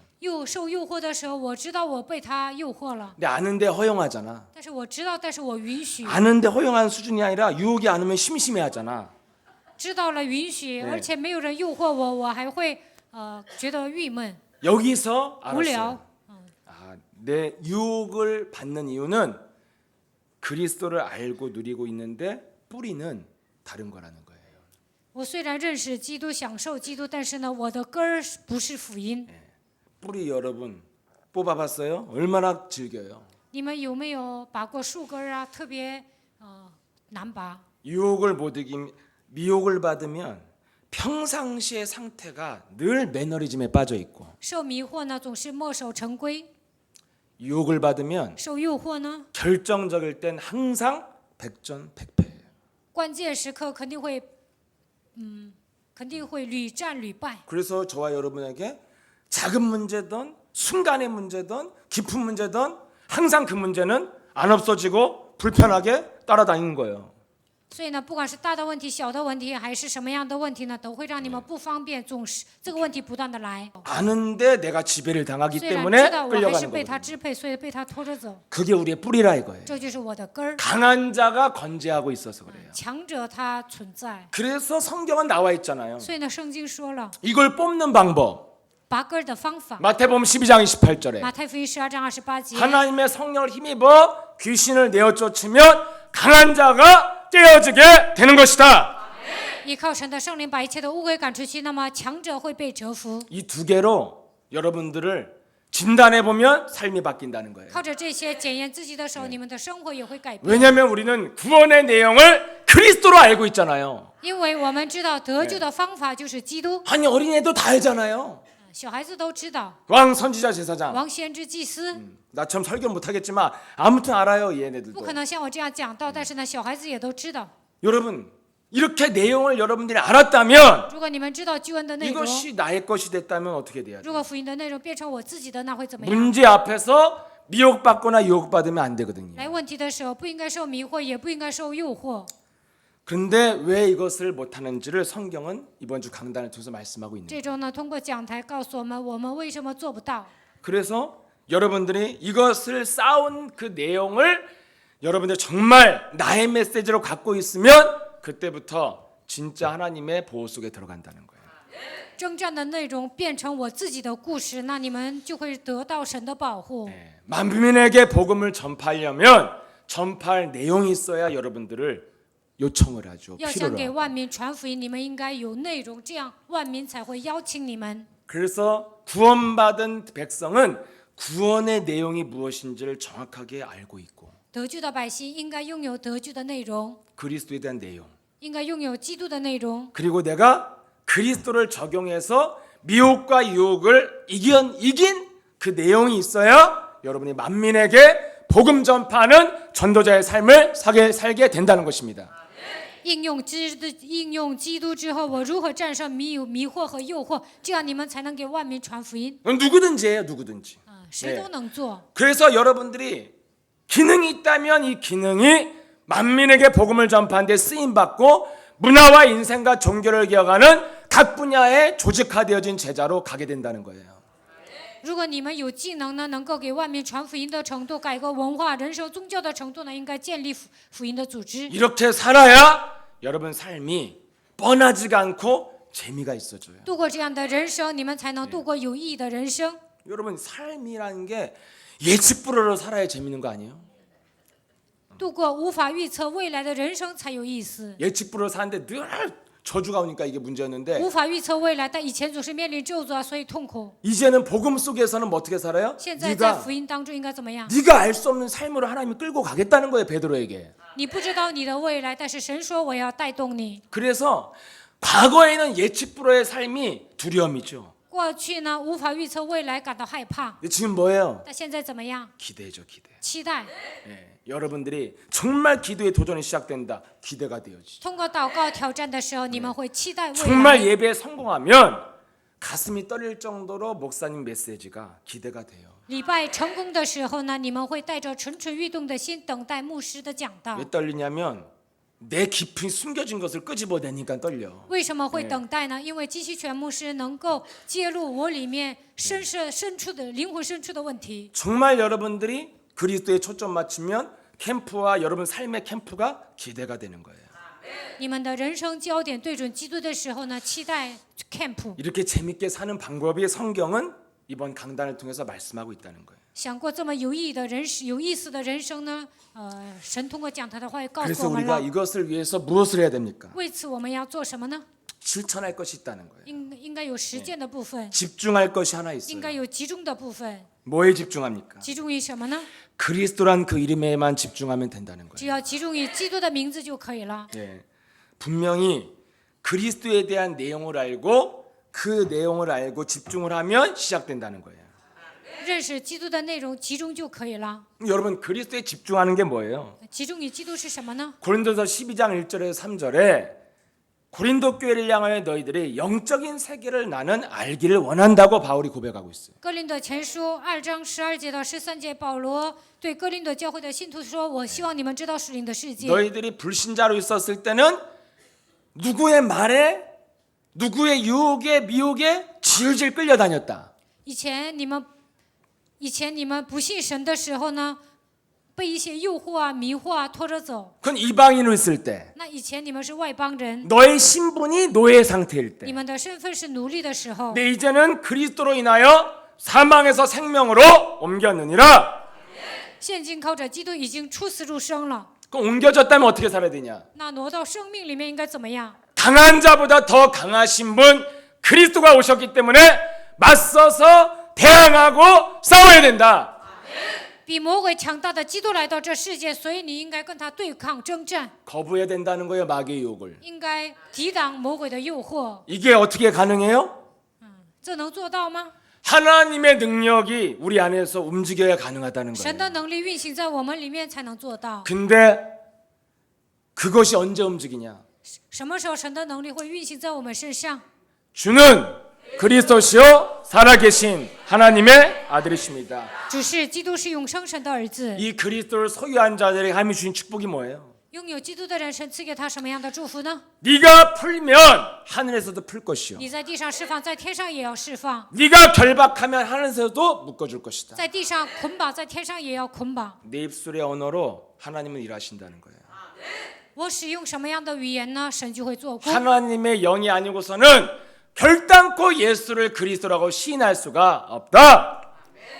受诱惑的时候，我知道我被他诱惑了， 근데 아는데 허용하잖아. 但是我知道，但是我允许。 아는데 허용하는 수준이 아니라 유혹이 안 오면 심심해하잖아. 知道了允许，而且没有人诱惑我，我还会觉得郁闷、 여기서 无 알았어요. 聊。 아, 내 유혹을 받는 이유는 그리스도를 알고 누리고 있는데 뿌리는 다른 거라는 거예요. 我虽然认识基督，享受基督，但是呢，我的根儿不是福音。 뿌리 여러분 뽑아봤어요? 얼마나 즐겨요? 你们有没有拔过树根儿啊？特别难拔。 유혹을 못 이긴 미혹을 받으면 평상시의 상태가 늘 매너리즘에 빠져 있고 受迷惑呢，总是墨守成规； 유혹을 받으면 受诱惑呢， 결정적일 땐 항상 백전백패예요. 关键时刻肯定会屡战屡败。 그래서 저와 여러분에게 작은 문제든 순간의 문제든 깊은 문제든 항상 그 문제는 안 없어지고 불편하게 따라다니는 거예요. 所以呢，不管是大的问题、小的问题，还是什么样的问题呢，都会让你们不方便，总是这个问题不断的来。 아는데 내가 지배를 당하기 虽然 때문에 知道我还是 끌려가는 被他 거거든요. 支配，所以被他拖着走， 그게 우리의 뿌리라 이거예요. 这就是我的根儿。 강한 자가 건재하고 있어서 그래요. 强者他存在， 그래서 성경은 나와 있잖아요. 所以呢，圣经说了 이걸 뽑는 방법. 拔根儿的方法。 마태복음 12장 28절에 马太福音12章28节， 하나님의 성령을 힘입어 귀신을 내어 쫓으면 강한 자가 떼어지게 되는 것이다. 依靠神的圣灵把一切的污鬼赶出去，那么强者会被折服。 이 두 개로 여러분들을 진단해 보면 삶이 바뀐다는 거예요. 靠着这些检验自己的时候，你们的生活也会改变。 왜냐하면 우리는 구원의 내용을 그리스도로 알고 있잖아요. 因为我们知道得救的方法就是基督， 아니 어린애도 다 알잖아요. 小孩子都知道。 왕 선지자 제사장. 王先知祭司 나처럼 설교 못하겠지만 아무튼 알아요 이 不 얘네들도. 可能像我这样讲道，但是呢，小孩子也都知道。 여러분 이렇게 내용을 여러분들이 알았다면 如果你们知道救恩的内容， 이것이 나의 것이 됐다면 어떻게 돼야 돼? 如果福音的内容变成我自己的，那会怎么样？ 문제 앞에서 미혹받거나 유혹받으면 안 되거든요. 来问题的时候，不应该受迷惑，也不应该受诱惑。 그런데 왜 이것을 못하는지를 성경은 이번 주 강단을 통해서 말씀하고 있는 거예요. 这周呢，通过讲台告诉我们为什么做不到。 그래서 여러분들이 이것을 쌓은 그 내용을 여러분들 정말 나의 메시지로 갖고 있으면 그때부터 진짜 하나님의 보호 속에 들어간다는 거예요. 征战的内容变成我自己的故事，那你们就会得到神的保护。 네, 만민에게 복음을 전파하려면 전파할 내용이 있어야 여러분들을 요청을 하죠. 要想给 필요로. 万民传福音，你们应该有内容，这样万民才会邀请你们。 그래서 구원받은 백성은 구원의 내용이 무엇인지를 정확하게 알고 있고 得救的百姓应该拥有得救的内容， 그리스도에 대한 내용 应该拥有基督的内容。 그리고 내가 그리스도를 적용해서 미혹과 유혹을 이긴 그 내용이 있어야 여러분이 만민에게 복음 전파하는 전도자의 삶을 살게 된다는 것입니다. 应用基督之后，我如何战胜迷惑和诱惑？这样你们才能给万民传福音。 누구든지 해요, 누구든지. 谁都能做。 그래서 여러분들이 기능이 있다면 이 기능이 만민에게 복음을 전파하는 데 쓰임받고 문화와 인생과 종교를 기억하는 각 분야의 조직화되어진 제자로 가게 된다는 거예요. 如果你们有技能呢，能够给万民传福音的程度，改革文化、人生、宗教的程度呢，应该建立福音的组织。 이렇게 살아야 여러분 삶이 뻔하지가 않고 재미가 있어져요. 度过这样的人生，你们才能度过有意义的人生。 여러분 삶이라는 게 예측 불허로 살아야 재밌는 거 아니에요? 度过无法预测未来的人生才有意思。 예측 불허 사는데 늘 저주가 오니까 이게 문제였는데 无法预测未来，但以前总是面临咒诅啊，所以痛苦。 이제는 복음 속에서는 뭐 어떻게 살아요? 现在在福音当中应该怎么样？ 네가 알 수 없는 삶으로 하나님이 끌고 가겠다는 거예요, 베드로에게. 你不知道你的未来，但是神说我要带动你。 그래서 과거에는 예측 불허의 삶이 두려움이죠. 过去呢，无法预测未来，感到害怕。 근데 지금 뭐예요? 但现在怎么样？ 기대죠, 기대. 期待。 예, 여러분들이 정말 기도의 도전이 시작된다. 기대가 되어지죠. 通过祷告挑战的时候，你们会期待未 정말 来。 예배에 성공하면 가슴이 떨릴 정도로 목사님 메시지가 기대가 돼요. 礼拜成功的时候呢，你们会带着蠢蠢欲动的心等待牧师的讲道 왜 。 떨리냐면 내 깊이 숨겨진 것을 끄집어내니까 떨려. 为什么会等待呢？因为基西全牧师能够揭露我里面深处的灵魂深处的问题。 정말 여러분들이 그리스도에 초점 맞추면 캠프와 여러분 삶의 캠프가 기대가 되는 거예요. 你们的人生焦点对准基督的时候呢，期待 camp。 이렇게 재밌게 사는 방법이 성경은 이번 강단을 통해서 말씀하고 있다는 거예요. 想过这么有意思的人生呢？神通过讲台的话也告诉 그래서 我们 우리가 了。 이것을 위해서 무엇을 해야 됩니까? 为此我们要做什么呢？ 실천할 것이 있다는 거예요. 应该有实践的部分， 집중할 것이 하나 应该 있어요. 有集中的部分。 뭐에 집중합니까? 集中于什么呢？ 그리스도란 그 이름에만 집중하면 된다는 거예요. 只要集中于基督的名字就可以了。 예, 분명히 그리스도에 대한 내용을 알고 그 내용을 알고 집중을 하면 시작된다는 거예요. 认识基督的内容，集中就可以了。 여러분 그리스도에 집중하는 게 뭐예요? 集中于基督是什么呢？ 고린도서 12장 1절에서 3절에 고린도 교회를 향하여 너희들의 영적인 세계를 나는 알기를 원한다고 바울이 고백하고 있어요. 哥林多前书2章12节到13节，保罗对哥林多教会的信徒说：“我希望你们知道属灵的世界。 너희들이 불신자로 있었을 때는 누구의 말에 누구의 유혹에 미혹에 질질 끌려다녔다. 以前你们不信神的时候呢，被一些诱惑啊、迷惑啊拖着走。 그건 이방인으로 있을 때 那以前你们是外邦人， 너의 신분이 노예 상태일 你 때 们的身份是奴隶的时候， 근데 이제는 그리스도로 인하여 사망에서 생명으로 옮겼느니라. 现今靠着基督已经出死入生了。 그럼 옮겨졌다면 어떻게 살아야 되냐? 那挪到生命里面应该怎么样？ 강한 자보다 더 강하신 분 그리스도가 오셨기 때문에 맞서서 대항하고 싸워야 된다. 比魔鬼强大的基督来到这世界，所以你应该跟他对抗征战， 거부해야 된다는 거예요. 마귀의 유혹을. 应该抵挡魔鬼的诱惑。 이게 어떻게 가능해요? 这能做到吗？ 하나님의 능력이 우리 안에서 움직여야 가능하다는 神 거예요. 的能力运行在我们里面才能做到。 근데 그것이 언제 움직이냐? 什么时候神的能力会运行在我们身上？ 주는 그리스도시요 살아계신 하나님의 아들이십니다. 主是基督，是永生神的儿子。 이 그리스도를 소유한 자들에게 하나님이 주신 축복이 뭐예요? 拥有基督的人，神赐给他什么样的祝福呢？ 네가 풀면 하늘에서도 풀 것이요. 你在地上释放，在天上也要释放； 네가 결박하면 하늘에서도 묶어줄 것이다. 在地上捆绑，在天上也要捆绑。 내 입술의 언어로 하나님은 일하신다는 거예요. 我使用什么样的语言呢？神就会做工。 하나님의 영이 아니고서는 결단코 예수를 그리스도라고 시인할 수가 없다.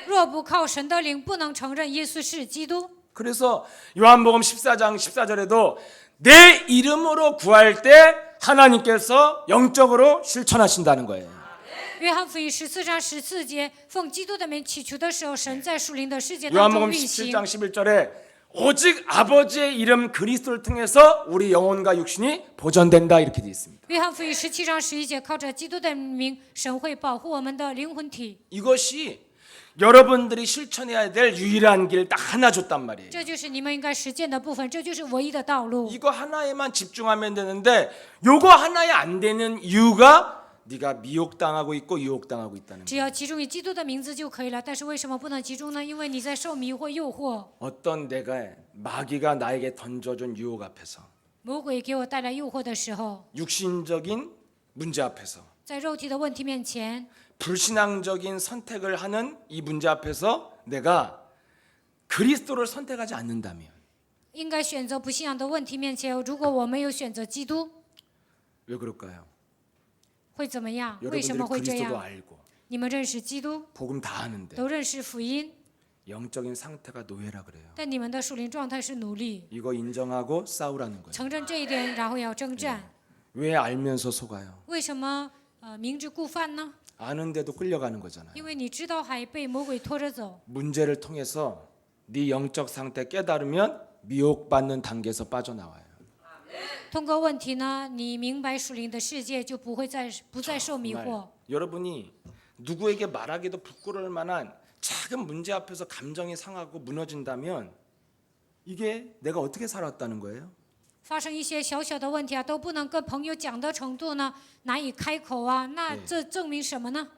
若不靠神的灵，不能承认耶稣是基督。 그래서 요한복음 14장 14절에도 내 이름으로 구할 때 하나님께서 영적으로 실천하신다는 거예요. 约翰福音14章14节，奉基督的名祈求的时候，神在属灵的世界当中 요한복음 运行。 17장 11절에 오직 아버지의 이름 그리스도를 통해서 우리 영혼과 육신이 보존된다 이렇게 되어 있습니다. 约翰福音17章11节，靠着基督的名，神会保护我们的灵魂体。 이것이 여러분들이 실천해야 될 유일한 길 딱 하나 줬단 말이에요. 这就是你们应该实践的部分，这就是唯一的道路。 이거 하나에만 집중하면 되는데 요거 하나에 안 되는 이유가 네가 미혹당하고 있고 유혹당하고 있다는 只 거예요. 要集中于基督的名字就可以了。但是为什么不能集中呢？因为你在受迷惑、诱惑。 어떤 내가 마귀가 나에게 던져준 유혹 앞에서 魔鬼给我带来诱惑的时候， 육신적인 문제 앞에서 在肉体的问题面前， 불신앙적인 선택을 하는 이 문제 앞에서 내가 그리스도를 선택하지 않는다면 应该选择不信仰的问题面前，如果我没有选择基督， 왜 그럴까요? 会怎么样？为什 여러분들이 么会这 그리스도도 样？ 알고 你们认识基督， 복음 다 아는데 都认识福音， 영적인 상태가 노예라 그래요. 但你们的属灵状态是奴隶。 이거 인정하고 싸우라는 거예요. 承认这一点，然后要征战。 왜 알면서 속아요? 为什么明知故犯呢？ 아는데도 끌려가는 거잖아요. 因为你知道还被魔鬼拖着走。 문제를 통해서 네 영적 상태 깨달으면 미혹받는 단계에서 빠져나와요. 通过问题呢，你明白属灵的世界，就不再受迷 정말 惑。 여러분이 누구에게 말하기도 부끄러울 만한 작은 문제 앞에서 감정이 상하고 무너진다면 이게 내가 어떻게 살았다는 거예요? 发生一些小小的问题啊，都不能跟朋友讲的程度呢，难以开口啊，那这证明什么呢？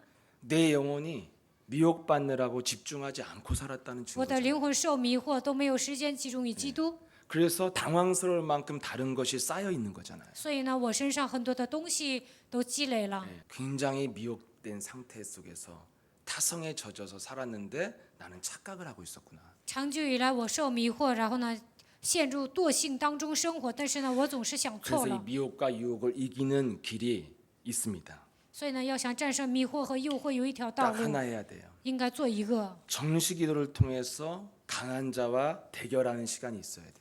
내 영혼이 미혹받느라고 집중하지 않고 살았다는 我的 증거죠. 灵魂受迷惑，都没有时间集中于基督， 그래서 당황스러울 만큼 다른 것이 쌓여 있는 거잖아요. 所以呢，我身上很多的东西都积累了。 굉장히 미혹된 상태 속에서 타성에 젖어서 살았는데 나는 착각을 하고 있었구나. 长久以来，我受迷惑，然后呢，陷入惰性当中生活，但是呢，我总是想错 그래서 이 了。 미혹과 유혹을 이기는 길이 있습니다. 所以呢，要想战胜迷惑和诱惑，有一条 딱 道路， 하나 해야 돼요. 应该做一个。 정식기도를 통해서 강한 자와 대결하는 시간이 있어야 돼요.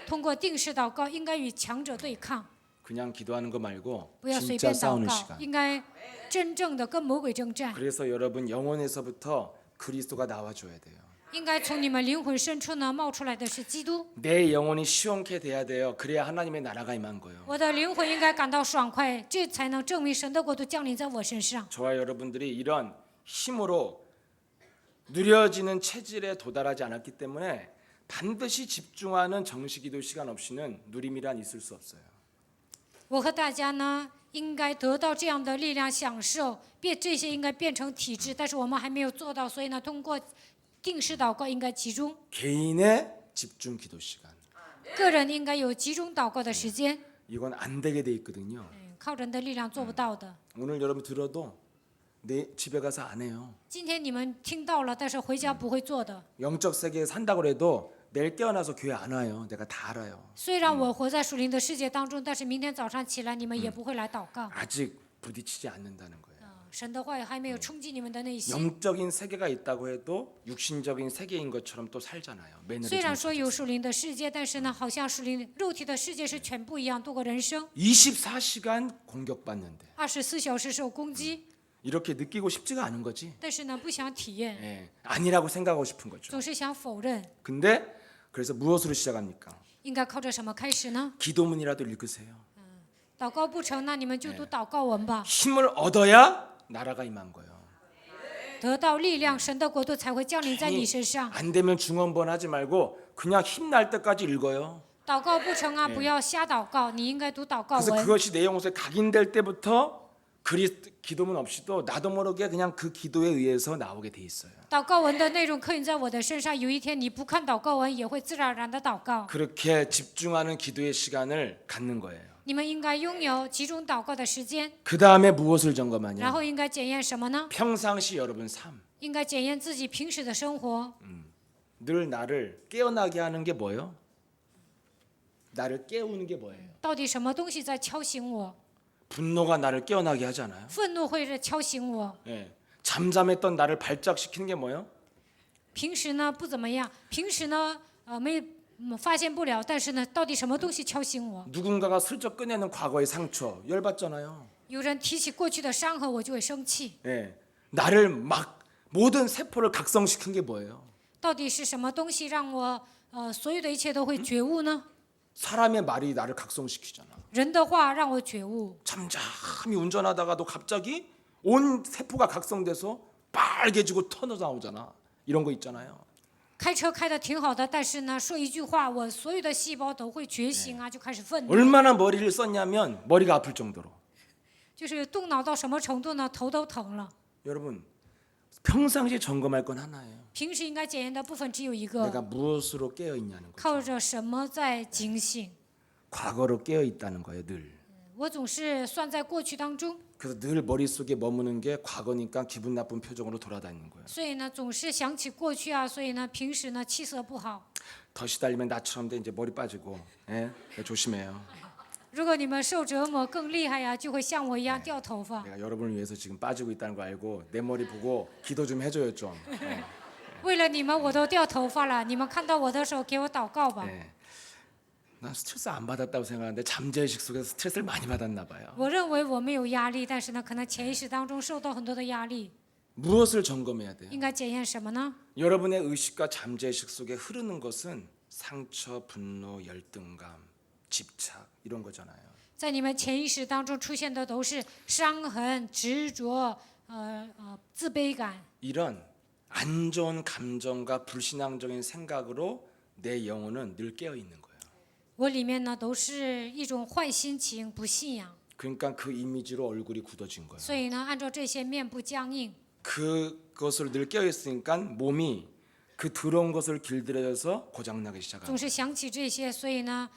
通过定时祷告，应该与强者对抗， 그냥 기도하는 거 말고 不要随 진짜 便祷 싸우는 告， 시간. 应该真正的跟魔鬼征战， 그래서 여러분 영혼에서부터 그리스도가 나와줘야 돼요. 应该从你们灵魂深处呢冒出来的是基督。 내 영혼이 시원케 돼야 돼요. 그래야 하나님의 나라가 임한 거예요. 我的灵魂应该感到爽快，这才能证明神的国度降临在我身上。 저와 여러분들이 이런 힘으로 누려지는 체질에 도달하지 않았기 때문에 반드시 집중하는 정식기도 시간 없이는 누림이란 있을 수 없어요. 我和大家呢，应该得到这样的力量享受，这些应该变成体制，但是我们还没有做到，所以呢，通过定时祷告应该集中， 개인의 집중 기도 시간. 个人应该有集中祷告的时间， 이건 안 되게 돼 있거든요. 靠人的力量做不到的。 오늘 여러분 들어도 내 집에 가서 안 해요. 今天你们听到了，但是回家不会做的。 영적 세계에 산다고 해도 내일 깨어나서 교회 안 와요. 내가 다 알아요. 虽然我活在属灵的世界当中，但是明天早上起来你们也不会来祷告。 아직 부딪히지 않는다는 거예요. 神的话语还没有冲击你们的内心。 영적인 세계가 있다고 해도 육신적인 세계인 것처럼 또 살잖아요. 虽然说有属灵的世界，但是呢，好像属灵肉体的世界是全部一样度过人生。 24시간 공격받는데 24小时受攻击， 이렇게 느끼고 싶지가 않은 거지. 但是呢，不想体验， 예, 아니라고 생각하고 싶은 거죠. 总是想否认。 근데 그래서 무엇으로 시작합니까? 应该靠着什么开始呢？ 기도문이라도 읽으세요. 祷告不成，那你们就读祷告文吧。 힘을 얻어야 나라가 임한 거예요. 得到力量，神的国度才会降临在你 괜히 身上。 안 되면 중언번 하지 말고 그냥 힘날 때까지 읽어요. 祷告不成啊，不要瞎祷告，你应该读祷告 그래서 文。 그것이 내 영혼에 각인될 때부터 기도문 없이도 나도 모르게 그냥 그 기도에 의해서 나오게 돼 있어요. 祷告文的内容刻印在我的身上，有一天你不看祷告文，也会自然而然的祷告。 그렇게 집중하는 기도의 시간을 갖는 거예요. 你们应该拥有集中祷告的时间， 그 다음에 무엇을 然 점검하냐? 后应该检验什么呢？ 평상시 여러분 삶. 应该检验自己平时的生活。 늘 나를 깨어나게 하는 게 뭐예요? 나를 깨우는 게 뭐예요? 到底什么东西在敲醒我？ 분노가 나를 깨어나게 하잖아요. 愤怒会敲醒我。 예. 잠잠했던 나를 발작시키는 게 뭐예요? 平时呢不怎么样，平时呢没发现不了，但是呢，到底什么东西敲醒我？ 누군가가 슬쩍 꺼내는 과거의 상처, 열받잖아요. 有人提起过去的伤痕，我就会生气。 예. 나를 막 모든 세포를 각성시킨 게 뭐예요? 到底是什么东西让我所有的一切都会觉悟呢？ 사람의 말이 나를 각성시키잖아. 人的话让我觉悟。 잠잠히 운전하다가도 갑자기 온 세포가 각성돼서 빨개지고 터져 나오잖아. 이런 거 있잖아요. 开车开的挺好的，但是呢，说一句话，我所有的细胞都会觉醒啊，就开始愤怒。 얼마나 머리를 썼냐면 머리가 아플 정도로. 就是动脑到什么程度呢？头都疼了。 여러분 평상시 점검할 건 하나예요. 平时应该检验的部分只有一 내가 个， 무엇으로 깨어 있냐는 거죠. 靠着什么在警醒？ 과거로 깨어 있다는 거예요, 늘. 我总是算在过去当中， 그래서 늘 머릿속에 머무는 게 과거니까 기분 나쁜 표정으로 돌아다니는 거예요. 所以呢，总是想起过去啊，所以呢，平时呢气色不好。 더 시달리면 나처럼 돼 이제 머리 빠지고. 예? 조심해요. 如果你们受折磨更厉害呀、就会像我一样掉头发。 내가 여러분을 위해서 지금 빠지고 있다는 거 알고 내 머리 보고 기도 좀 해줘요 좀. 为了你们，我都掉头发了。你们看到我的时候，给我祷告吧。 예. 난 스트레스 안 받았다고 생각하는데 잠재의식 속에서 스트레스를 많이 받았나 봐요. 我认为我没有压力，但是呢，可能潜意识当中受到很多的压力。 무엇을 점검해야 돼요? 应该检验什么呢？ 여러분의 의식과 잠재의식 속에 흐르는 것은 상처, 분노, 열등감, 집착 이런 거잖아요. 在你们潜意识当中出现的都是伤痕、执着、自卑感。 이런 안 좋은 감정과 불신앙적인 생각으로 내 영혼은 늘 깨어 있는 거예요. 我里面呢都是一种坏心情、不信仰， 그러니까 그 이미지로 얼굴이 굳어진 거예요. 所以呢，按照这些面部僵硬。 그것을 늘 깨어 있으니까 몸이 그 더러운 것을 길들여져서 고장나기 시작합니다. 总是想起这些，所以呢，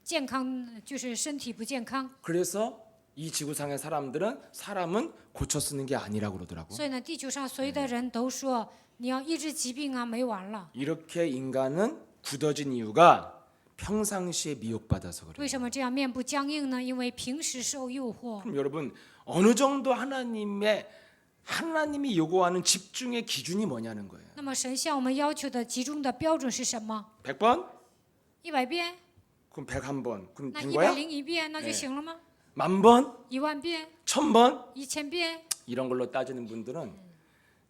健康就是身体不健康。 그래서 이 지구상의 사람은 고쳐 쓰는 게 아니라고 그러더라고. 所以呢，地球上所有的人都说，你要医治疾病啊，没完了。 이렇게 인간은 굳어진 이유가 평상시에 미혹받아서 为 그래요. 什么这样面部僵硬呢？因为平时受诱惑。 그럼 여러분 어느 정도 하나님이 요구하는 집중의 기준이 뭐냐는 거예요. 那么神向我们要求的集中的标准是什么？ 100번? 100遍？ 그럼 101번. 그럼 那 된 거야? 101遍那就行了吗？ 1000번? 10000遍、 1000번? 1000遍？ 이런 걸로 따지는 분들은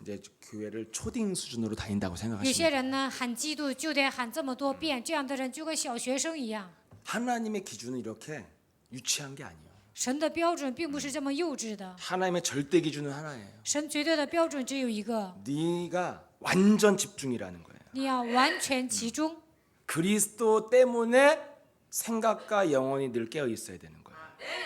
이제 교회를 초딩 수준으로 다닌다고 有些 생각하시면 돼요. 人呢喊基督就得喊这么多遍，这样的人就跟小学生一样。 하나님의 기준은 이렇게 유치한 게 아니에요. 神的标准并不是这么幼稚的， 하나님의 절대 기준은 하나예요. 神绝对的标准只有一个， 네가 완전 집중이라는 거예요. 你要完全集中。 그리스도 때문에 생각과 영혼이 늘 깨어 있어야 되는 거예요.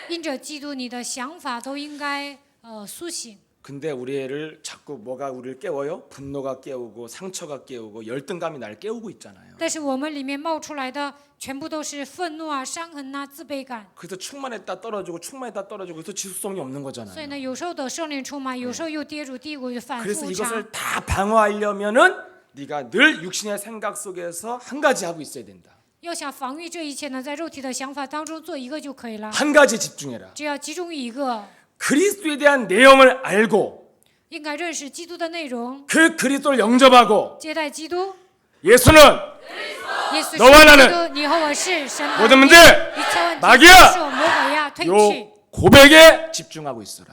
因着基督，你的想法都应该苏醒。 근데 우리를 자꾸 뭐가 우리를 깨워요? 분노가 깨우고 상처가 깨우고 열등감이 날 깨우고 있잖아요. 但是我们里面冒出来的全部都是愤怒啊、伤痕啊、自卑感。 그래서 충만했다 떨어지고 충만했다 떨어지고 그래서 지속성이 없는 所以 거잖아요. 呢，有时候得圣灵充满，有时候又跌入低谷，就反 그래서 复无常。 이것을 다 방어하려면은 네가 늘 육신의 생각 속에서 한 가지 하고 있어야 된다. 要想防御这一切呢，在肉体的想法当中做一个就可以了， 한 가지 집중해라. 只要集中一个， 그리스도에 대한 내용을 알고 应该认识基督的内容， 그 그리스도를 영접하고 接待基督。 예수는 耶稣是 너와 基 나는 督，你和我是神的 모든 名 문제 一切问题 마귀야 是我魔鬼呀，退去， 요 고백에 집중하고 있어라.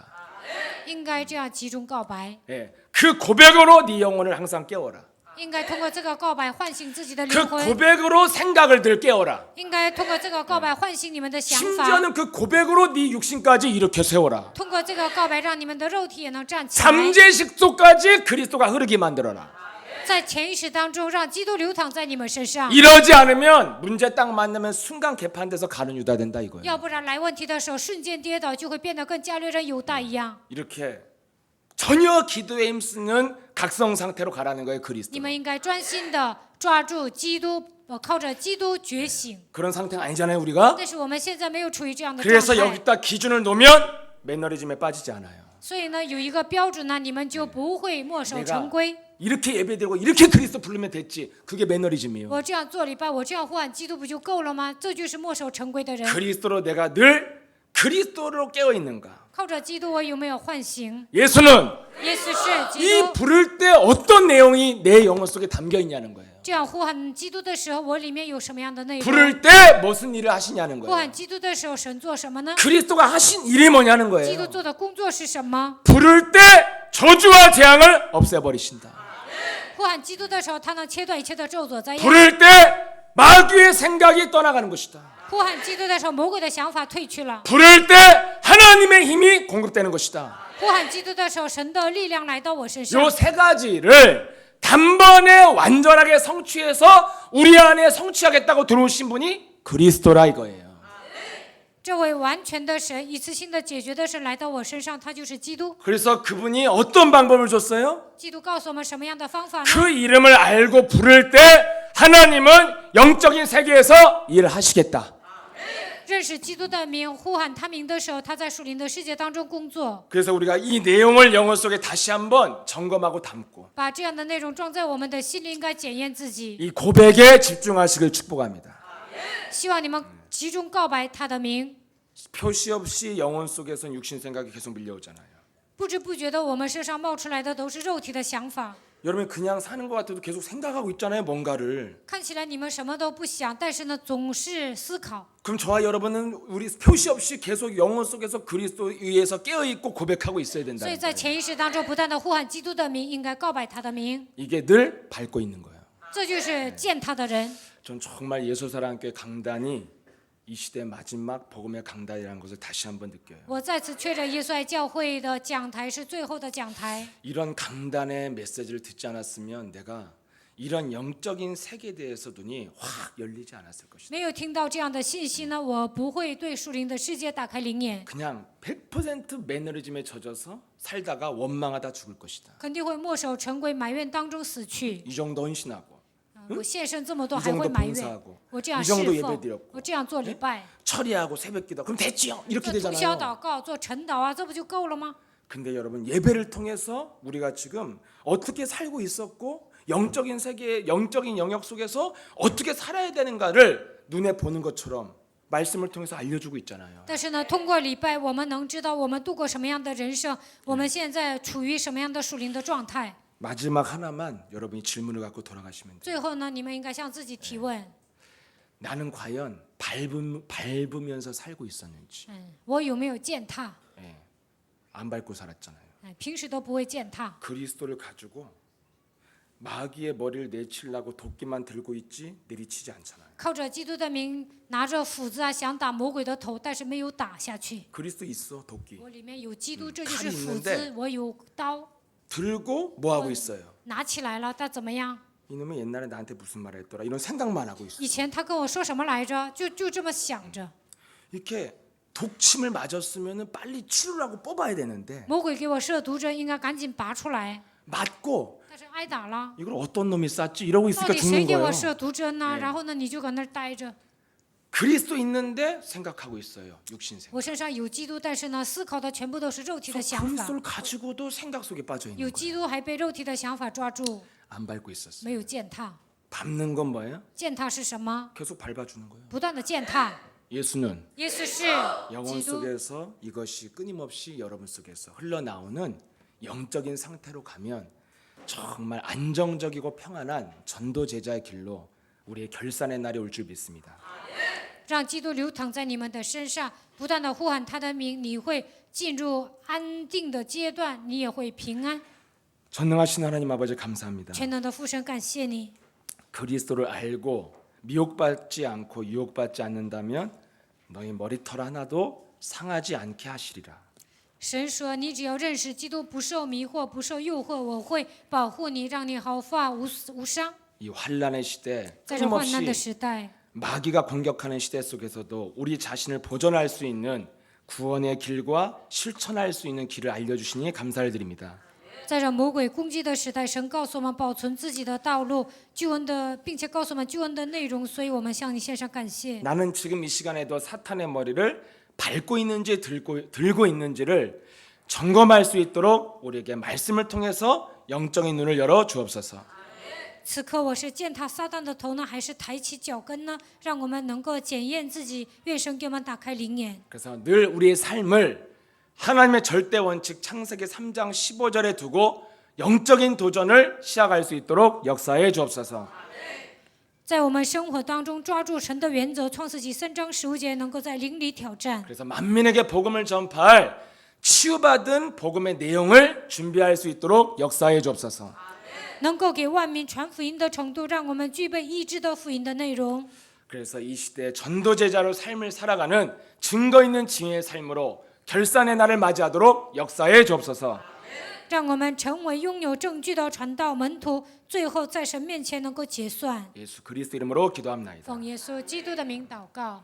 应该这样集中告白， 예, 그 고백으로 네 영혼을 항상 깨워라. 应该通过这个告白唤醒自己的灵 그 魂， 고백으로 생각을 늘 깨워라. 应该通过这个告白唤醒你们的想法， 심지어는 그 고백으로 네 육신까지 일으켜 세워라. 通过这个告白让你们的肉体也能站起来， 잠재식소까지 그리스도가 흐르게 만들어라. 在潜意识当中让基督流淌在你们身上。 이러지 않으면 문제 딱 만나면 순간 개판돼서 가는 유다 된다 이거예요. 要不然来问题的时候瞬间跌倒，就会变得跟加略人犹大一样。 이렇게 전혀 기도에 힘쓰는 각성 상태로 가라는 거예요. 你 그리스도. 们应该专心的抓住基督，靠着基督觉醒。 그런 상태가 아니잖아요, 우리가. 但是我们现在没有处于这样的状 그래서 态， 여기다 기준을 놓으면 매너리즘에 빠지지 않아요. 所以呢，有一个标准呢，你们就不会墨守 내가 成规。 이렇게 예배드리고 이렇게 그리스도 부르면 됐지. 그게 매너리즘이에요. 我这样做礼拜，我这样呼喊基督不就够了吗？这就是墨守成规的人。 그리스도로 내가 늘 그리스도로 깨어 있는가? 靠着基督，我有没有唤醒？ 예수는 耶稣是基 이 督。 부를 때 어떤 내용이 내 영혼 속에 담겨 있냐는 거예요. 这样呼喊基督的时候，我里面有什么样的内容？ 부를 때 무슨 일을 하시냐는 呼 거예요. 喊基督的时候，神做什么呢？ 그리스도가 하신 일이 뭐냐는 基督 거예요. 做的工作是什么？ 부를 때 저주와 재앙을 없애버리신다. 呼喊基督的时候，他能切断一切的咒诅灾殃； 부를 때 마귀의 생각이 떠나가는 것이다. 呼喊基督的时候，魔鬼的想法退去了； 부를 때 하나님의 힘이 공급되는 것이다. 呼喊基督的时候，神的力量来到我身上。 요 세 가지를 단번에 완전하게 성취해서 우리 안에 성취하겠다고 들어오신 분이 그리스도라 이거예요. 这位完全的神，一次性的解决的神来到我身上，他就是基督。 그래서 그분이 어떤 방법을 줬어요? 基督告诉我们什么样的方法呢？ 그 이름을 알고 부를 때 하나님은 영적인 세계에서 일을 하시겠다. 认识基督的名，呼喊他名的时候，他在属灵的世界当中工作。 그래서 우리가 이 내용을 영혼 속에 다시 한번 점검하고 담고 把这样的内容装在我们的心里，应该检验自己。 이 고백에 집중하시길 축복합니다. 希望你们集中告白他的名。 표시 없이 영혼 속에서 육신 생각이 계속 밀려오잖아요. 不知不觉的，我们身上冒出来的都是肉体的想法。 여러분 그냥 사는 것 같아도 계속 생각하고 있잖아요, 뭔가를. 看起来你们什么都不想，但是呢，总是思考。 그럼 저와 여러분은 우리 표시 없이 계속 영혼 속에서 그리스도 위에서 깨어 있고 고백하고 있어야 所以 된다는 在 거예요. 潜意识当中不断的呼喊基督的名，应该告白他的名， 이게 늘 밟고 있는 거예요. 这就是见他的人。 전 정말 예수사랑교회 강단이 이 시대 마지막 복음의 강단이라는 것을 다시 한번 느껴요. 我再次确认，耶稣爱教会的讲台是最后的讲台。 이런 강단의 메시지를 듣지 않았으면 내가 이런 영적인 세계에 대해서 눈이 확 열리지 않았을 것이다. 没有听到这样的信息呢，我不会对属灵的世界打开灵眼， 그냥 100% 매너리즘에 젖어서 살다가 원망하다 죽을 것이다. 肯定会墨守成规，埋怨当中死去。 이 정도 헌신하고 我献身这么多， 이 还会 정도 埋怨 봉사하고 我这样 이 侍 정도 奉 예배드렸고 ，我这样做礼拜， 처리하고 새벽기도 그럼 됐지요. 이렇게 做通宵 되잖아요. 祷告，做晨祷啊，这不就够了吗？ 근데 여러분 예배를 통해서 우리가 지금 어떻게 살고 있었고 영적인 세계, 영적인 영역 속에서 어떻게 살아야 되는가를 눈에 보는 것처럼 말씀을 통해서 알려주고 있잖아요. 但是呢，通过礼拜，我们能知道我们度过什么样的人生，我们现在处于什么样的属灵的状态。 마지막 하나만 여러분이 질문을 갖고 돌아가시면 돼요. 最后呢，你们应该向自己提问： 나는 과연 밟으면서 살고 있었는지. 我有没有践踏？ 예, 안 밟고 살았잖아요. 平时都不会践踏。 그리스도를 가지고 마귀의 머리를 내치려고 도끼만 들고 있지 내리치지 않잖아요. 靠着基督的名，拿着斧子啊，想打魔鬼的头，但是没有打下去。 그리스도 있어 도끼. 我里面有基督，这就是斧 칼이있는데 子，我有刀， 들고 뭐 하고 있어요? 拿起来了，但怎么样？ 이놈이 옛날에 나한테 무슨 말 했더라 이런 생각만 하고 있어. 以前他跟我说什么来着？就这么想着。 이렇게 독침을 맞았으면 빨리 치료라고 뽑아야 되는데 魔鬼给我射毒针，应该赶紧拔出来， 맞고 但是挨打了。 이걸 어떤 놈이 쐈지 이러고 到 있으니까 底谁 죽는 给 거예요. 我射毒针呢？然后呢，你就搁那儿待着。 그리스도 있는데 생각하고 있어요. 육신 생각. 我身上有基督，但是呢，思考的全部都是肉体的想法。 그리스도를 가지고도 생각 속에 빠져 有 있는 거예요. 基督还被肉体的想法抓住， 안 밟고 있었어요. 没有践踏。 밟는 건 뭐예요? 践踏是什么？ 계속 밟아주는 거예요. 不断的践踏。 예수는 耶稣是 영혼 基督， 속에서 이것이 끊임없이 여러분 속에서 흘러나오는 영적인 상태로 가면 정말 안정적이고 평안한 전도 제자의 길로 우리의 결산의 날이 올 줄 믿습니다. 让基督流淌在你们的身上，不断的呼喊他的名，你会进入安定的阶段，你也会平安。 전능하신 하나님 아버지 감사합니다. 全能的父神，感谢你。 그리스도를 알고 미혹받지 않고 유혹받지 않는다면 너희 머리털 하나도 상하지 않게 하시리라. 神说：“你只要认识基督，不受迷惑，不受诱惑，我会保护你，让你毫发无伤。 이 환란의 시대 在这患难的 끊임없이 时代， 마귀가 공격하는 시대 속에서도 우리 자신을 보존할 수 있는 구원의 길과 실천할 수 있는 길을 알려주시니 감사를 드립니다. 在这魔鬼攻击的时代，神告诉我们保存自己的道路，救恩的，并且告诉我们救恩的内容，所以我们向你献上感谢。 나는 지금 이 시간에도 사탄의 머리를 밟고 있는지 들고 있는지를 점검할 수 있도록 우리에게 말씀을 통해서 영적인 눈을 열어 주옵소서. 此刻我是践踏撒旦的头呢，还是抬起脚跟呢？让我们能够检验自己。愿神给我们打开灵眼。 그래서 늘 우리의 삶을 하나님의 절대 원칙 창세기 3장 15절에 두고 영적인 도전을 시작할 수 있도록 역사해 주옵소서. 在我们生活当中抓住神的原则，创世纪3章15节，能够在灵里挑战。 그래서 만민에게 복음을 전파할 치유받은 복음의 내용을 준비할 수 있도록 역사해 주옵소서. 能够给万民传福音的程度，让我们具备医治的福音的内容。 그래서 이 시대에 전도제자로 삶을 살아가는 증거 있는 증인의 삶으로 결산의 날을 맞이하도록 역사해 주옵소서. 让我们成为拥有证据的传道门徒，最后在神面前能够结算。 예수 그리스도 이름으로 기도합나이다. 奉耶稣基督的名祷告。